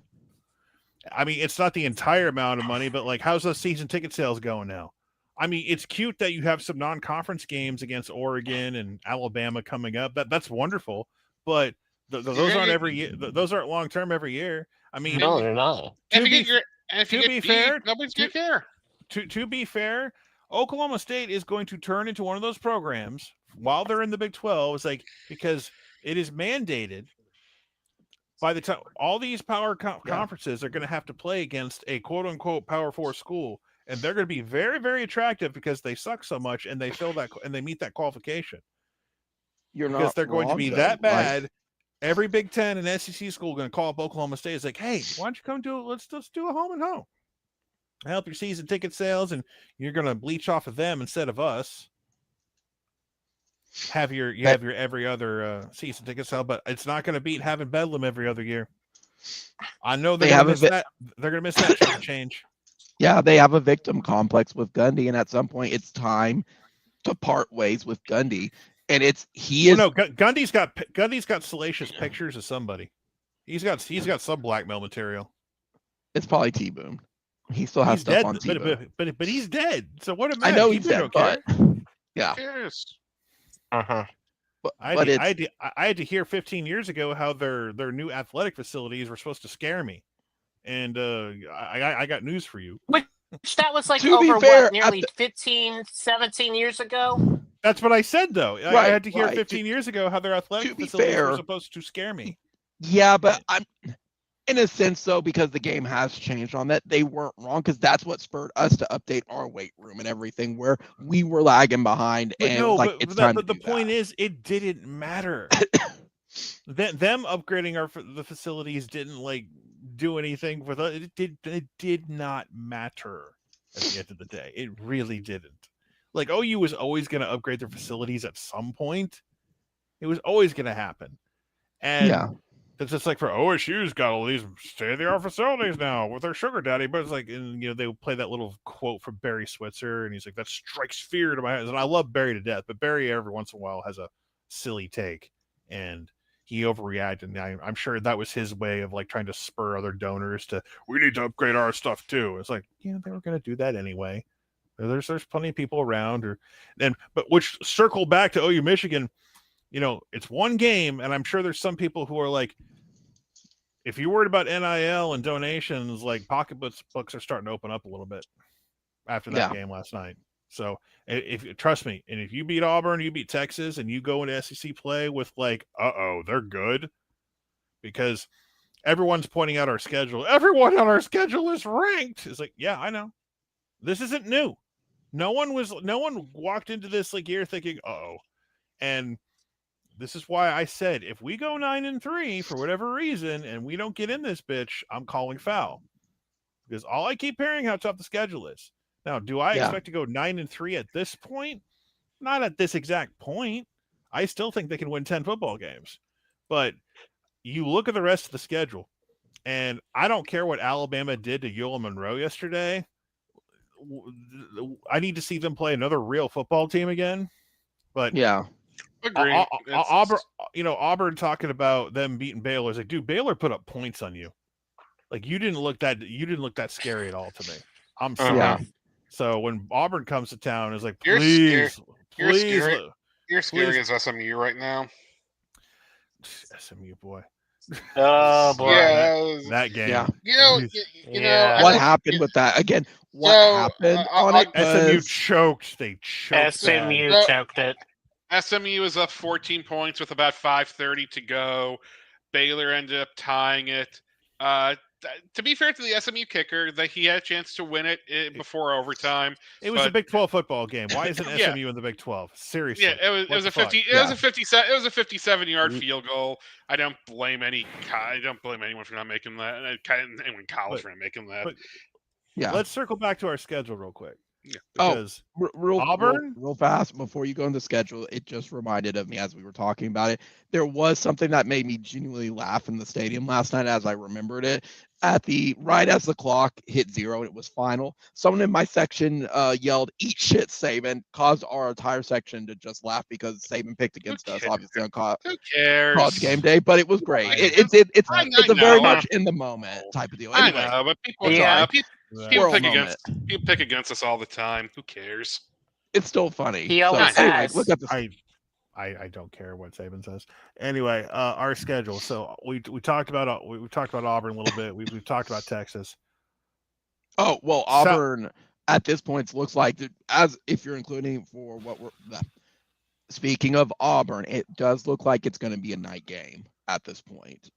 I mean, it's not the entire amount of money, but like, how's those season ticket sales going now? I mean, it's cute that you have some non-conference games against Oregon and Alabama coming up. That's wonderful, but those aren't every year. Those aren't long term every year. I mean, no, they're not. To be fair, nobody's gonna care. To be fair, Oklahoma State is going to turn into one of those programs while they're in the Big 12. It's like, because it is mandated by the time all these power conferences are going to have to play against a quote unquote Power 4 school, and they're going to be very, very attractive because they suck so much and they fill that and they meet that qualification. Because they're going to be that bad. Every Big 10 and SEC school going to call up Oklahoma State. It's like, hey, why don't you come do it? Let's do a home and home. Help your season ticket sales, and you're going to bleach off of them instead of us. Have your every other season ticket sale, but it's not going to beat having Bedlam every other year. I know they're going to miss that change. Yeah, they have a victim complex with Gundy, and at some point, it's time to part ways with Gundy. And Gundy's got salacious pictures of somebody. He's got some blackmail material. It's probably T-Boone. He still has stuff on T-Boone. But he's dead. So what am I know he's dead, but yeah. Uh-huh. I had to hear 15 years ago how their new athletic facilities were supposed to scare me. And I got news for you. Which that was like over nearly 15, 17 years ago? That's what I said, though. I had to hear 15 years ago how their athletic facilities were supposed to scare me. Yeah, but I'm in a sense, though, because the game has changed on that, they weren't wrong because that's what spurred us to update our weight room and everything where we were lagging behind. But and no, it was like, it's time to the do point that. is, it didn't matter. Them upgrading the facilities didn't like do anything with us. It did not matter at the end of the day. It really didn't. Like OU was always going to upgrade their facilities at some point. It was always going to happen. And it's just like for OSU's got all these state-of-the-art facilities now with their sugar daddy. But it's like, and they play that little quote from Barry Switzer, and he's like, that strikes fear to my head. And I love Barry to death, but Barry every once in a while has a silly take, and he overreacted. And I'm sure that was his way of like trying to spur other donors to, we need to upgrade our stuff too. It's like, they were going to do that anyway. There's plenty of people around, but which circle back to OU Michigan. It's one game, and I'm sure there's some people who are like, if you're worried about NIL and donations, like pocketbooks are starting to open up a little bit after that game last night. So if trust me, and if you beat Auburn, you beat Texas, and you go into SEC play with like, they're good, because everyone's pointing out our schedule. Everyone on our schedule is ranked. It's like, yeah, I know. This isn't new. No one walked into this like year thinking, and this is why I said, if we go 9-3 for whatever reason and we don't get in this bitch, I'm calling foul. Because all I keep hearing how tough the schedule is. Now, do I expect to go 9-3 at this point? Not at this exact point. I still think they can win 10 football games. But you look at the rest of the schedule, and I don't care what Alabama did to Yola Monroe yesterday. I need to see them play another real football team again. But agree. Auburn talking about them beating Baylor is like, dude, Baylor put up points on you. Like you didn't look that scary at all to me. I'm sorry. So when Auburn comes to town, it's like, please, you're scary as SMU right now. SMU boy. Oh boy, that game. What happened with that again? What happened on it? SMU choked. They choked. SMU choked it. SMU is up 14 points with about 5:30 to go. Baylor ended up tying it. To be fair to the SMU kicker, that he had a chance to win it before overtime. It was a Big 12 football game. Why isn't SMU in the Big 12? Seriously. Yeah, it was a 57-yard field goal. I don't blame anyone for not making that. Anyone in college for not making that. Let's circle back to our schedule real quick. Yeah. Real fast before you go into schedule, it just reminded of me as we were talking about it. There was something that made me genuinely laugh in the stadium last night as I remembered it. Right as the clock hit 0 and it was final, someone in my section yelled, "Eat shit, Saban," caused our entire section to just laugh because Saban picked against us, obviously on College Game Day. But it was great. It's a very much in the moment type of deal. Anyway, I know, but people pick against us all the time. Who cares? It's still funny. He always has. Look at this. I don't care what Saban says. Anyway, our schedule. So we talked about Auburn a little bit. We've talked about Texas. Oh well, Auburn at this point looks like, as if you're including for what we're. Speaking of Auburn, it does look like it's going to be a night game at this point.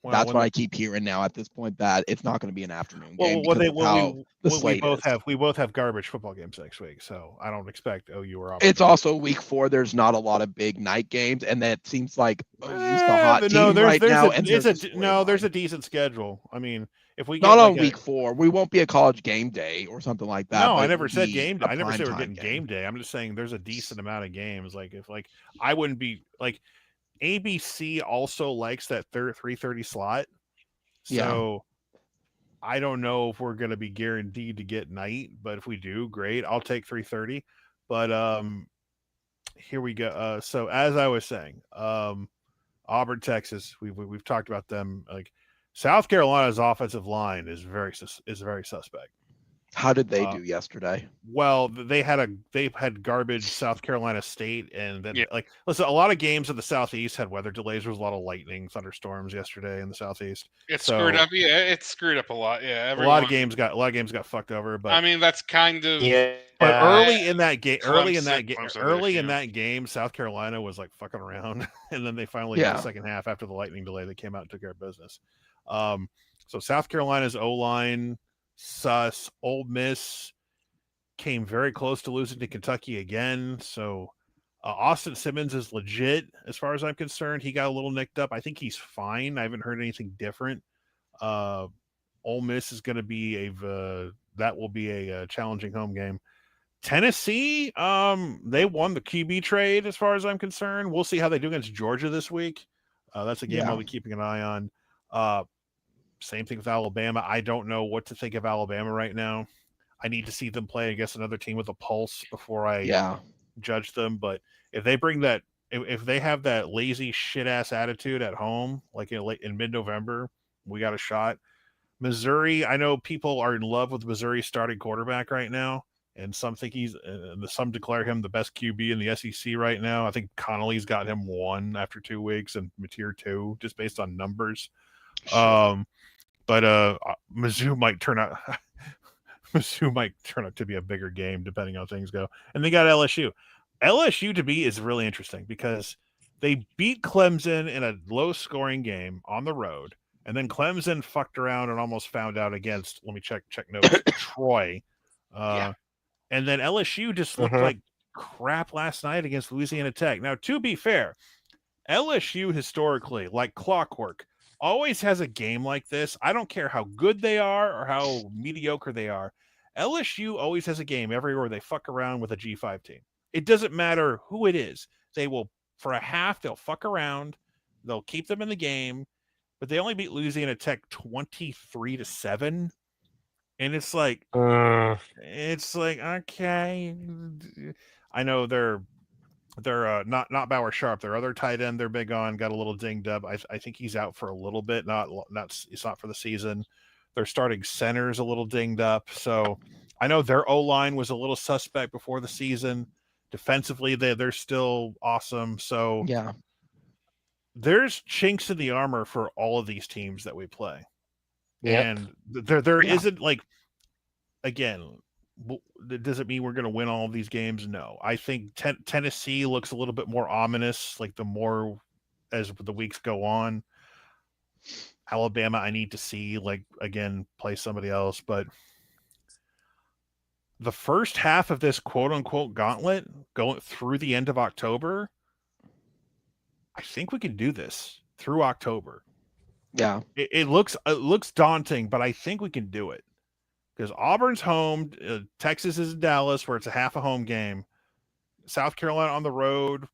That's what I keep hearing now at this point, that it's not going to be an afternoon game. We both have garbage football games next week, so I don't expect OU or Auburn. It's also week 4. There's not a lot of big night games, and that seems like OU's the hot team right now. There's a decent schedule. I mean, if we get not on week 4, we won't be a College Game Day or something like that. No, I never said game day. I never said we're getting game day. I'm just saying there's a decent amount of games. I wouldn't be like. ABC also likes that 3:30 slot. So I don't know if we're going to be guaranteed to get night, but if we do, great. I'll take 3:30. But here we go. So as I was saying, Auburn, Texas, we've talked about them. Like South Carolina's offensive line is very suspect. How did they do yesterday? Well, they had garbage South Carolina State, and then Yeah. listen, a lot of games in the Southeast had weather delays. There was a lot of lightning, thunderstorms yesterday in the Southeast. It screwed up. Yeah, it screwed up a lot. Yeah, a lot of games got fucked over. But I mean, that's kind of But early in that game, Clemson South Carolina was like fucking around, and then they finally in the second half after the lightning delay, they came out and took care of business. So South Carolina's O-line sus. Ole Miss came very close to losing to Kentucky again. So Austin Simmons is legit as far as I'm concerned. He got a little nicked up. I think he's fine. I haven't heard anything different. Ole Miss is going to be that will be a challenging home game. Tennessee, they won the QB trade as far as I'm concerned. We'll see how they do against Georgia this week. That's a game I'll be keeping an eye on. Same thing with Alabama. I don't know what to think of Alabama right now. I need to see them play against another team with a pulse before I judge them. But if they bring that, if they have that lazy shit ass attitude at home, like in mid-November, we got a shot. Missouri, I know people are in love with Missouri's starting quarterback right now, and some think some declare him the best QB in the SEC right now. I think Connolly's got him 1 after 2 weeks and Mateer 2, just based on numbers. Sure. But Mizzou might turn out to be a bigger game depending on how things go. And they got LSU. LSU to me is really interesting because they beat Clemson in a low-scoring game on the road, and then Clemson fucked around and almost found out against. Let me check notes. Troy, and then LSU just looked like crap last night against Louisiana Tech. Now, to be fair, LSU historically, like clockwork, always has a game like this. I don't care how good they are or how mediocre they are. LSU always has a game everywhere where they fuck around with a G5 team. It doesn't matter who it is. They will, for a half, they'll fuck around. They'll keep them in the game, but they only beat Louisiana Tech 23-7. And it's like, okay. I know they're not Bauer Sharp. Their other tight end they're big on got a little dinged up. I think he's out for a little bit. It's not for the season. Their starting center's a little dinged up. So I know their O-line was a little suspect before the season. Defensively, they're still awesome. So there's chinks in the armor for all of these teams that we play. Yep. And there isn't like, again, does it mean we're going to win all of these games? No. I think Tennessee looks a little bit more ominous, like the more as the weeks go on. Alabama, I need to see, like, again, play somebody else. But the first half of this quote-unquote gauntlet going through the end of October, I think we can do this through October. Yeah. It looks daunting, but I think we can do it. Because Auburn's home, Texas is in Dallas, where it's a half a home game. South Carolina on the road.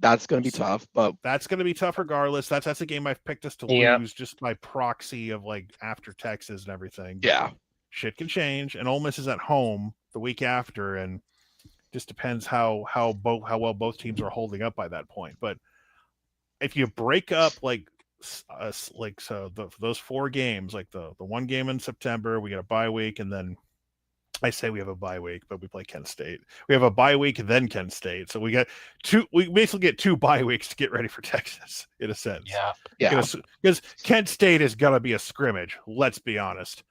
That's going to be tough, but that's going to be tough regardless. That's a game I've picked us to lose just by proxy of like after Texas and everything. Yeah, shit can change, and Ole Miss is at home the week after, and just depends how well both teams are holding up by that point. But if you break up those 4 games, like the one game in September, we get a bye week, and then I say we have a bye week, but we play Kent State. We have a bye week, then Kent State. So we basically get 2 bye weeks to get ready for Texas, in a sense. Yeah. Because Kent State is going to be a scrimmage. Let's be honest.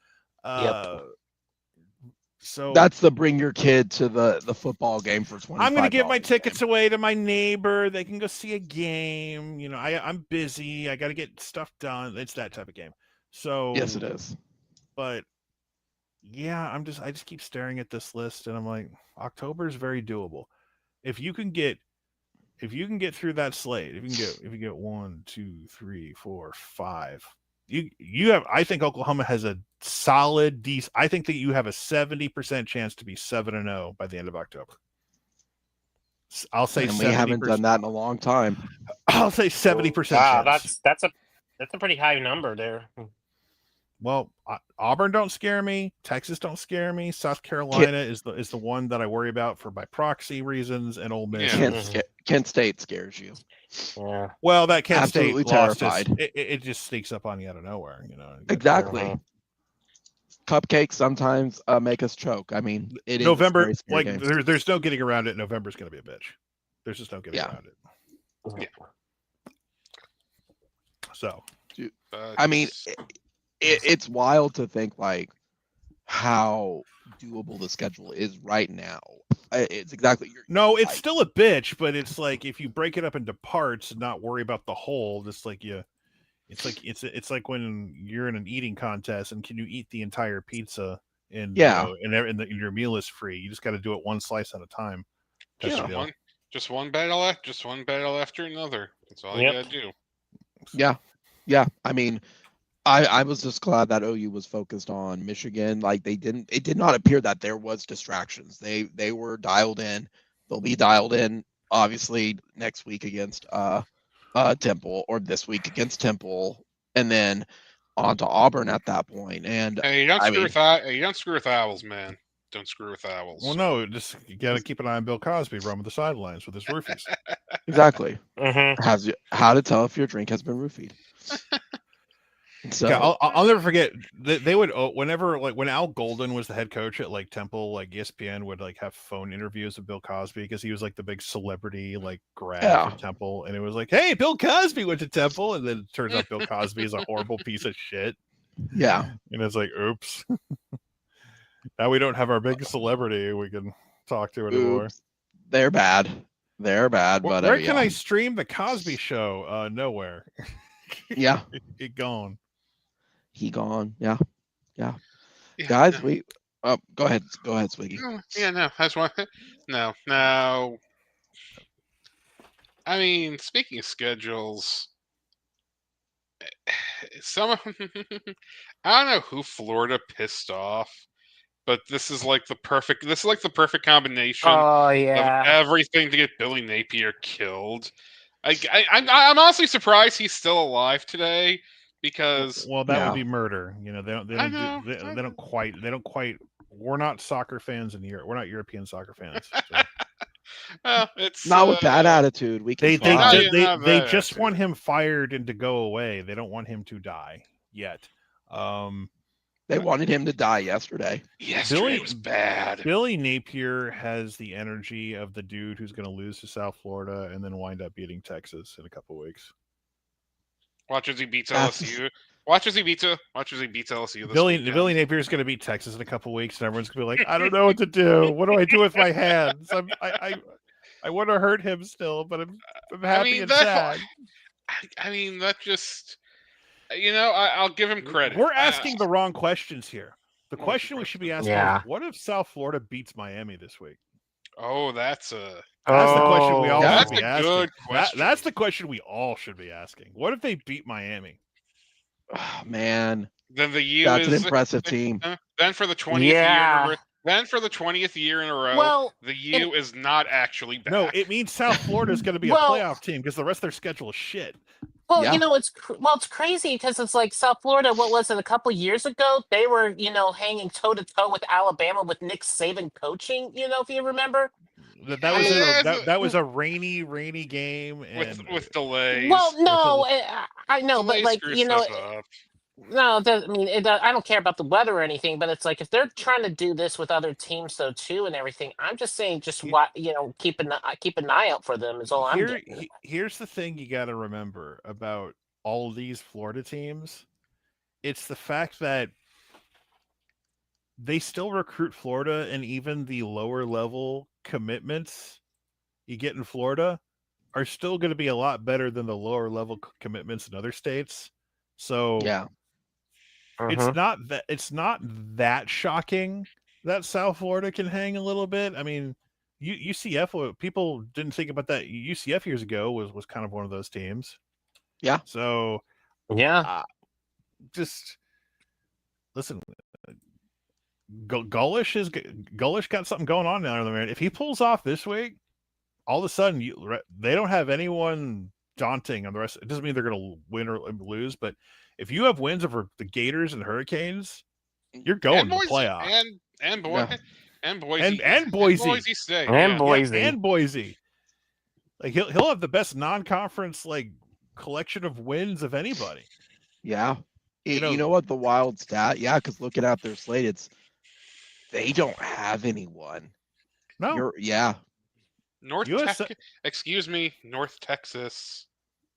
So that's the bring your kid to the football game for $25. I'm going to give my tickets away to my neighbor. They can go see a game. You know, I'm busy. I got to get stuff done. It's that type of game. So yes, it is. But yeah, I just keep staring at this list, and I'm like, October is very doable. If you can get through that slate, if you get 1, 2, 3, 4, 5, you have. I think Oklahoma has a solid, decent. I think that you have a 70% chance to be 7-0 by the end of October. I'll say, and we haven't done that in a long time. I'll say 70%. Wow, that's a pretty high number there. Well, Auburn don't scare me. Texas don't scare me. South Carolina is the one that I worry about for by proxy reasons, and Ole Miss. Kent State scares you. Yeah. Well, that Kent Absolutely State loss terrified. it just sneaks up on you out of nowhere, you know. Exactly. cupcakes sometimes make us choke. I mean, it November, is a scary game. there's no getting around it. November's going to be a bitch. There's just no getting around it. Yeah. So, I mean, it's wild to think like how doable the schedule is right now. It's exactly it's still a bitch, but it's like if you break it up into parts and not worry about the whole, just like it's like when you're in an eating contest and can you eat the entire pizza and your meal is free. You just got to do it one slice at a time. Just one battle after another. That's all you got to do. Yeah. I mean, I was just glad that OU was focused on Michigan. Like it did not appear that there was distractions. They were dialed in. They'll be dialed in obviously next week against Temple, or this week against Temple, and then on to Auburn at that point. And hey, you don't screw with Owls, man. Don't screw with Owls. Well, no, just you got to keep an eye on Bill Cosby roaming the sidelines with his roofies. Exactly. How to tell if your drink has been roofied. So yeah, I'll never forget. They would whenever when Al Golden was the head coach at like Temple, like ESPN would like have phone interviews with Bill Cosby because he was like the big celebrity like grad at Temple, and it was like, hey, Bill Cosby went to Temple, and then it turns out Bill Cosby is a horrible piece of shit. Yeah, and it's like, oops. Now we don't have our big celebrity we can talk to anymore. Oops. They're bad. But where can I stream the Cosby Show? Nowhere. Yeah, He gone. Yeah. Guys, we go ahead, Swiggy. No, that's one. No. I mean, speaking of schedules, I don't know who Florida pissed off, but this is like the perfect combination Oh yeah. of everything to get Billy Napier killed. I'm honestly surprised he's still alive today, because that would be murder. You know, they don't quite. We're not soccer fans in Europe. We're not European soccer fans. So. It's not with that attitude. We can. They just want him fired and to go away. They don't want him to die yet. They wanted him to die yesterday. Yesterday was bad. Billy Napier has the energy of the dude who's going to lose to South Florida and then wind up beating Texas in a couple of weeks. Watch as he beats LSU. Watch as he beats LSU. Billy Napier is going to beat Texas in a couple of weeks, and everyone's going to be like, I don't know what to do. What do I do with my hands? I want to hurt him still, but I'm happy and sad. I mean, that just... I'll give him credit. We're asking the wrong questions here. The question we should be asking is, what if South Florida beats Miami this week? Oh, that's the question we all should be asking. Good question. That's the question we all should be asking. What if they beat Miami? Oh, man. Then that's an impressive team. Then for the 20th year. Then for the 20th year in a row, the U is not actually back. No, it means South Florida is going to be a playoff team because the rest of their schedule is shit. Well, it's crazy because it's like South Florida. What was it? A couple years ago, they were hanging toe to toe with Alabama with Nick Saban coaching. If you remember. That was a rainy game and with delays. Well, no, I know, but like no, I don't care about the weather or anything. But it's like if they're trying to do this with other teams though too and everything, I'm just saying, keep an eye out for them is all I'm doing. Here's the thing you got to remember about all these Florida teams. It's the fact that they still recruit Florida, and even the lower level commitments you get in Florida are still going to be a lot better than the lower level commitments in other states. So it's not that shocking that South Florida can hang a little bit. I mean, UCF, people didn't think about that. UCF years ago was kind of one of those teams. Yeah. So just listen. Gullish got something going on now, man. If he pulls off this week, all of a sudden they don't have anyone daunting on the rest. It doesn't mean they're going to win or lose, but if you have wins over the Gators and Hurricanes, you're going to the playoff. And Boise and Boise State and Boise and Boise. Like he'll have the best non-conference like collection of wins of anybody. Yeah. You know what the wild stat? Yeah, because looking at their slate, they don't have anyone. No. North Texas.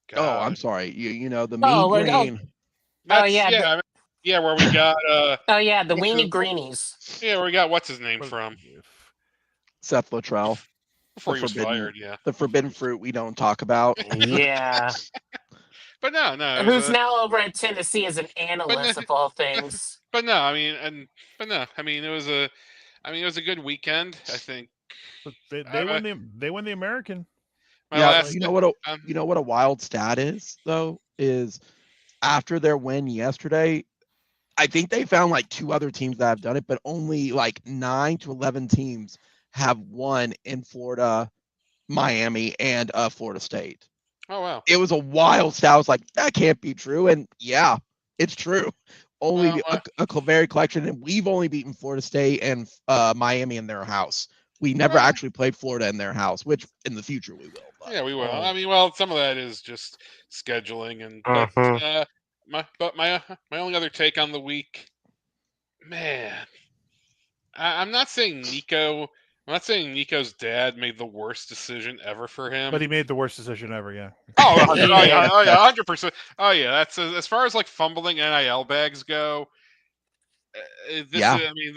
God. Oh, I'm sorry. You know the Oh, mean green. Yeah, where we got the weenie greenies. Yeah, we got what's his name from? Seth Luttrell. Before he was fired, yeah. The forbidden fruit we don't talk about. Yeah. But no. Who's now over at Tennessee as an analyst of all things. But no, I mean, it was a good weekend. I think they won the American. You know what a wild stat is though is after their win yesterday, I think they found like 2 other teams that have done it, but only like 9 to 11 teams have won in Florida, Miami, and Florida State. Oh wow! It was a wild stat. I was like, that can't be true, and yeah, it's true. Only a very collection, and we've only beaten Florida State and Miami in their house. We never actually played Florida in their house, which in the future we will. But, yeah, we will. I mean, well, some of that is just scheduling, and my only other take on the week, man, I'm not saying Nico. I'm not saying Nico's dad made the worst decision ever for him, but he made the worst decision ever. Yeah. Oh yeah, 100%. Oh yeah, that's as far as like fumbling NIL bags go. This is gonna be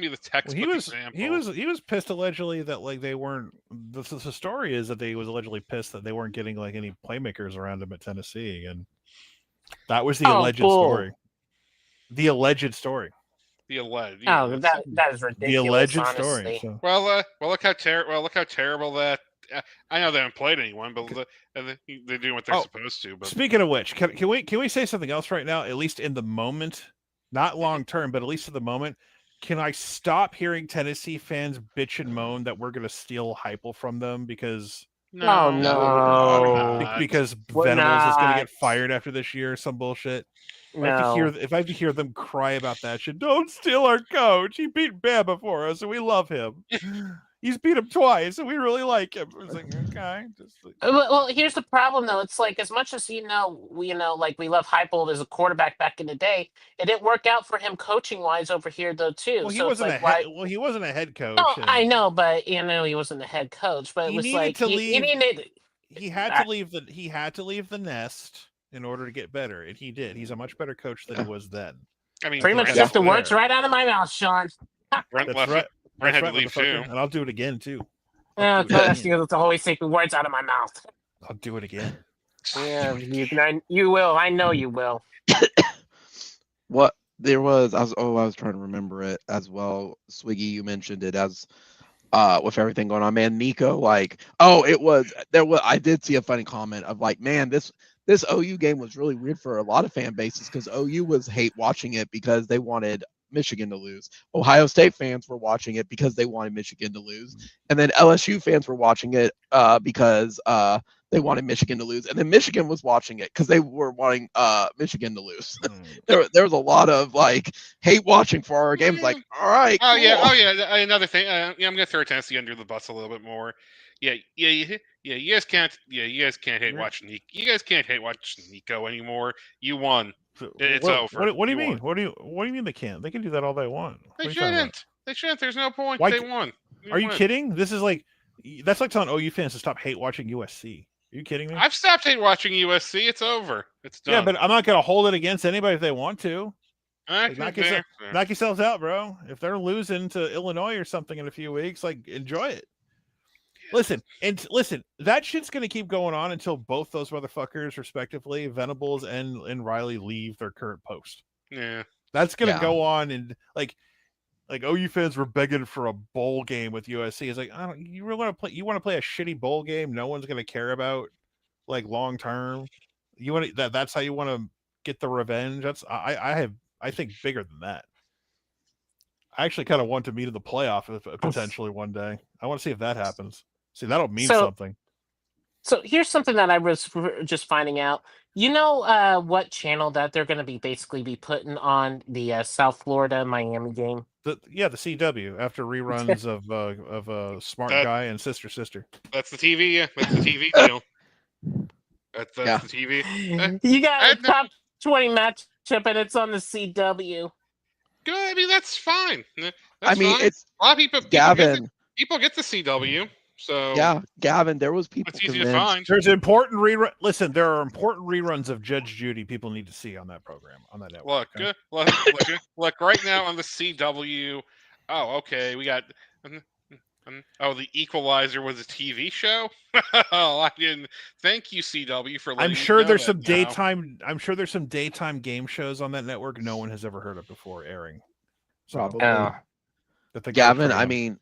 the textbook example. He was pissed allegedly that like they weren't. The story is that he was allegedly pissed that they weren't getting like any playmakers around him at Tennessee, and that was the alleged story. The alleged story. The alleged. That is ridiculous. The alleged honestly. story. So. Well, look how terrible that. I know they haven't played anyone, but they're doing what they're supposed to. But speaking of which, can we say something else right now? At least in the moment, not long term, but at least in the moment. Can I stop hearing Tennessee fans bitch and moan that we're going to steal Heupel from them because no, because Venables is going to get fired after this year or some bullshit? If I have to hear them cry about that shit, don't steal our coach. He beat Bama for us, and we love him. He's beat him twice, and we really like him. It's like, okay. Well, here's the problem, though. It's like as much as we like we love Heupel as a quarterback back in the day, it didn't work out for him coaching wise over here, though. Too. Well, he wasn't he wasn't a head coach. No, I know, but he wasn't a head coach. But it was like he had to leave the nest in order to get better, and he did. He's a much better coach than he was then. I mean, pretty much took the words right out of my mouth, Sean. Brent had to leave too, and I'll do it again too. To always take the words out of my mouth. I'll do it again. Yeah, you will. I know you will. What there was, I was trying to remember it as well. Swiggy, you mentioned it as with everything going on, man. Nico, I did see a funny comment of like, man, this OU game was really weird for a lot of fan bases because OU was hate watching it because they wanted Michigan to lose. Ohio State fans were watching it because they wanted Michigan to lose. And then LSU fans were watching it because they wanted Michigan to lose. And then Michigan was watching it because they were wanting Michigan to lose. There was a lot of like hate watching for our games. Like, all right. Cool. Another thing. I'm going to throw Tennessee under the bus a little bit more. You guys can't hate watch Nico. You guys can't hate watch Nico anymore. You won. It's over. What do you mean? What do you mean they can't? They can do that all they want. They shouldn't. There's no point. They won. Are you kidding? This is like that's like telling OU fans to stop hate watching USC. Are you kidding me? I've stopped hate watching USC. It's over. It's done. Yeah, but I'm not going to hold it against anybody if they want to. Knock yourselves out, bro. If they're losing to Illinois or something in a few weeks, like enjoy it. Listen, that shit's going to keep going on until both those motherfuckers, respectively, Venables and Riley, leave their current post. Yeah. That's going to go on, and like OU fans were begging for a bowl game with USC. It's like, you really want to play? You want to play a shitty bowl game? No one's going to care about like long term. You want that's how you want to get the revenge. That's I think bigger than that. I actually kind of want to meet in the playoff potentially one day. I want to see if that happens. See, that'll mean something. So here's something that I was just finding out. You know what channel that they're going to be putting on the South Florida Miami game? The CW after reruns of Smart Guy and Sister. That's the TV. Yeah, that's the TV deal. That's the TV. You got 20 matchup, and it's on the CW. Good. I mean, that's fine. That's fine. It's a lot of people. Gavin. People get the CW. So yeah, Gavin, there was people. It's easy to find. There's important rerun. Listen, there are important reruns of Judge Judy people need to see on that program, on that network. Look, right now on the CW. Oh, okay, we got. The Equalizer was a TV show. Oh, I didn't. Thank you, CW, for. I'm sure there's some daytime. I'm sure there's some daytime game shows on that network no one has ever heard of before airing. Probably. Gavin, I mean,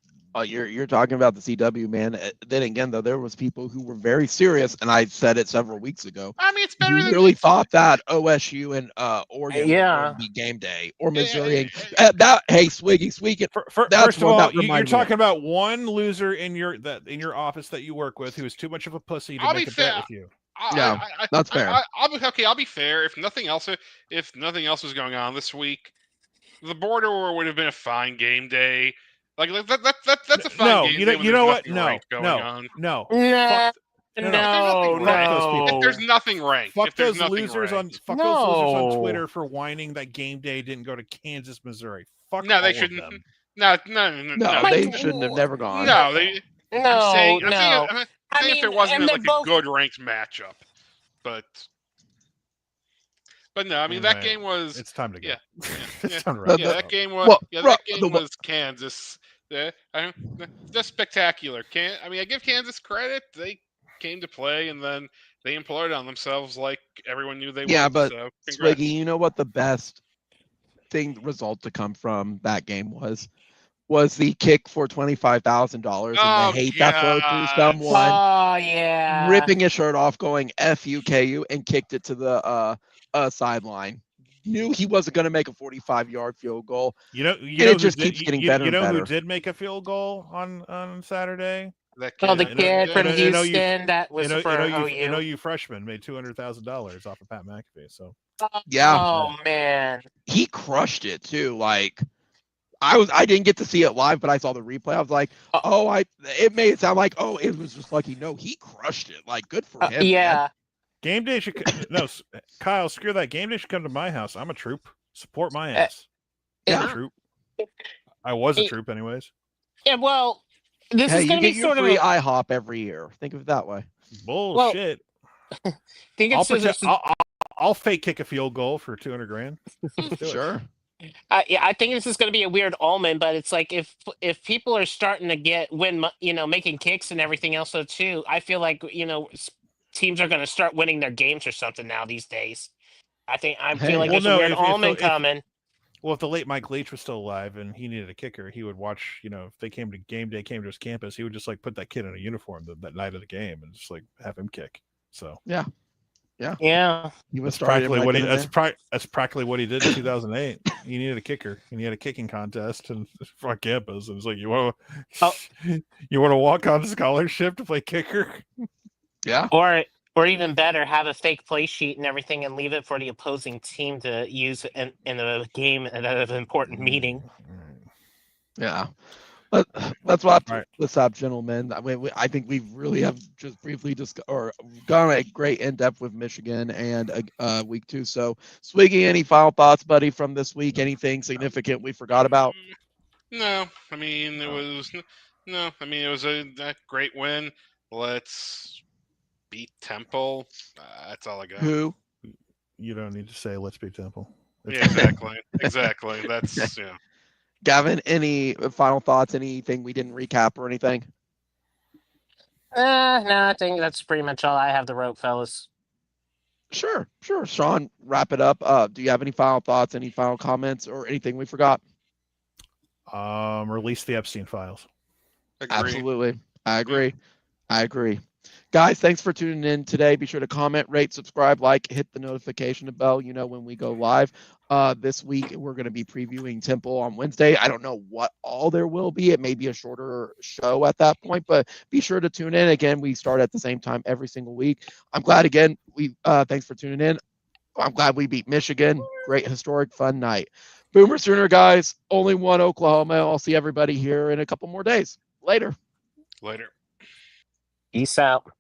you're talking about the CW, man. Then again, though, there was people who were very serious, and I said it several weeks ago. I mean, it's better. Who really thought that OSU and Oregon would be game day, or Missouri. Hey, Swiggy. First of all, you're talking about one loser in your office that you work with who is too much of a pussy to make a bet with you. That's fair. I'll be fair. If nothing else was going on this week, the border war would have been a fine game day. Like that's a fine game day. You know what? No. If there's nothing ranked, fuck those losers on Twitter for whining that game day didn't go to Kansas, Missouri. Fuck no, they shouldn't. No, they shouldn't have never gone. No, I'm saying if there wasn't a good ranked matchup, but no, I mean that game was. It's time to go. That game was Kansas. Just spectacular. I give Kansas credit. They came to play and then they imploded on themselves like everyone knew they would. Yeah, but Swiggy, you know what the best result to come from that game was the kick for $25,000 and the hate that flowed through someone. Oh yeah, ripping his shirt off, going "FUKU" and kicked it to the sideline. Knew he wasn't going to make a 45-yard field goal. It just keeps getting better and better. Who did make a field goal on Saturday? The kid from Houston that was for OU. You freshman made $200,000 off of Pat McAfee. So oh man, he crushed it too. Like I didn't get to see it live, but I saw the replay. I was like, it made it sound like it was just lucky. No, he crushed it. Like good for him. Yeah. Man. Game day should Kyle, screw that. Game day should come to my house. I'm a troop. Support my ass. I'm a troop. I was a troop anyways. Yeah, well, this is going to be sort of free IHOP every year. Think of it that way. Bullshit. I'll fake kick a field goal for $200,000. Sure. I think this is going to be a weird omen, but it's like if people are starting to making kicks and everything else so too, I feel like teams are going to start winning their games or something now these days. I feel like there's a weird omen coming. Well, if the late Mike Leach was still alive and he needed a kicker, he would watch, if they came to his campus, he would just like put that kid in a uniform that night of the game and just like have him kick. So yeah. He was practically that's practically what he did in 2008. He needed a kicker and he had a kicking contest and on campus. And it's like, you want to walk on scholarship to play kicker? Yeah. Or even better, have a fake play sheet and everything and leave it for the opposing team to use in a game at an important meeting. Yeah. That's what what's up, gentlemen. I think we really have just briefly gone a great in-depth with Michigan and week 2. So, Swiggy, any final thoughts, buddy, from this week? Anything significant we forgot about? No. It was a great win. Let's beat Temple. That's all I got. Who? You don't need to say let's beat Temple. Yeah, exactly. Exactly. That's Gavin, any final thoughts? Anything we didn't recap or anything? No, I think that's pretty much all I have to rope, fellas. Sure. Sean, wrap it up. Do you have any final thoughts, any final comments, or anything we forgot? Release the Epstein files. Absolutely. I agree. Guys, thanks for tuning in today. Be sure to comment, rate, subscribe, hit the notification bell, when we go live. This week, we're going to be previewing Temple on Wednesday. I don't know what all there will be. It may be a shorter show at that point, but be sure to tune in. Again, we start at the same time every single week. I'm glad, again, thanks for tuning in. I'm glad we beat Michigan. Great, historic, fun night. Boomer Sooner, guys. Only one Oklahoma. I'll see everybody here in a couple more days. Later. Peace out.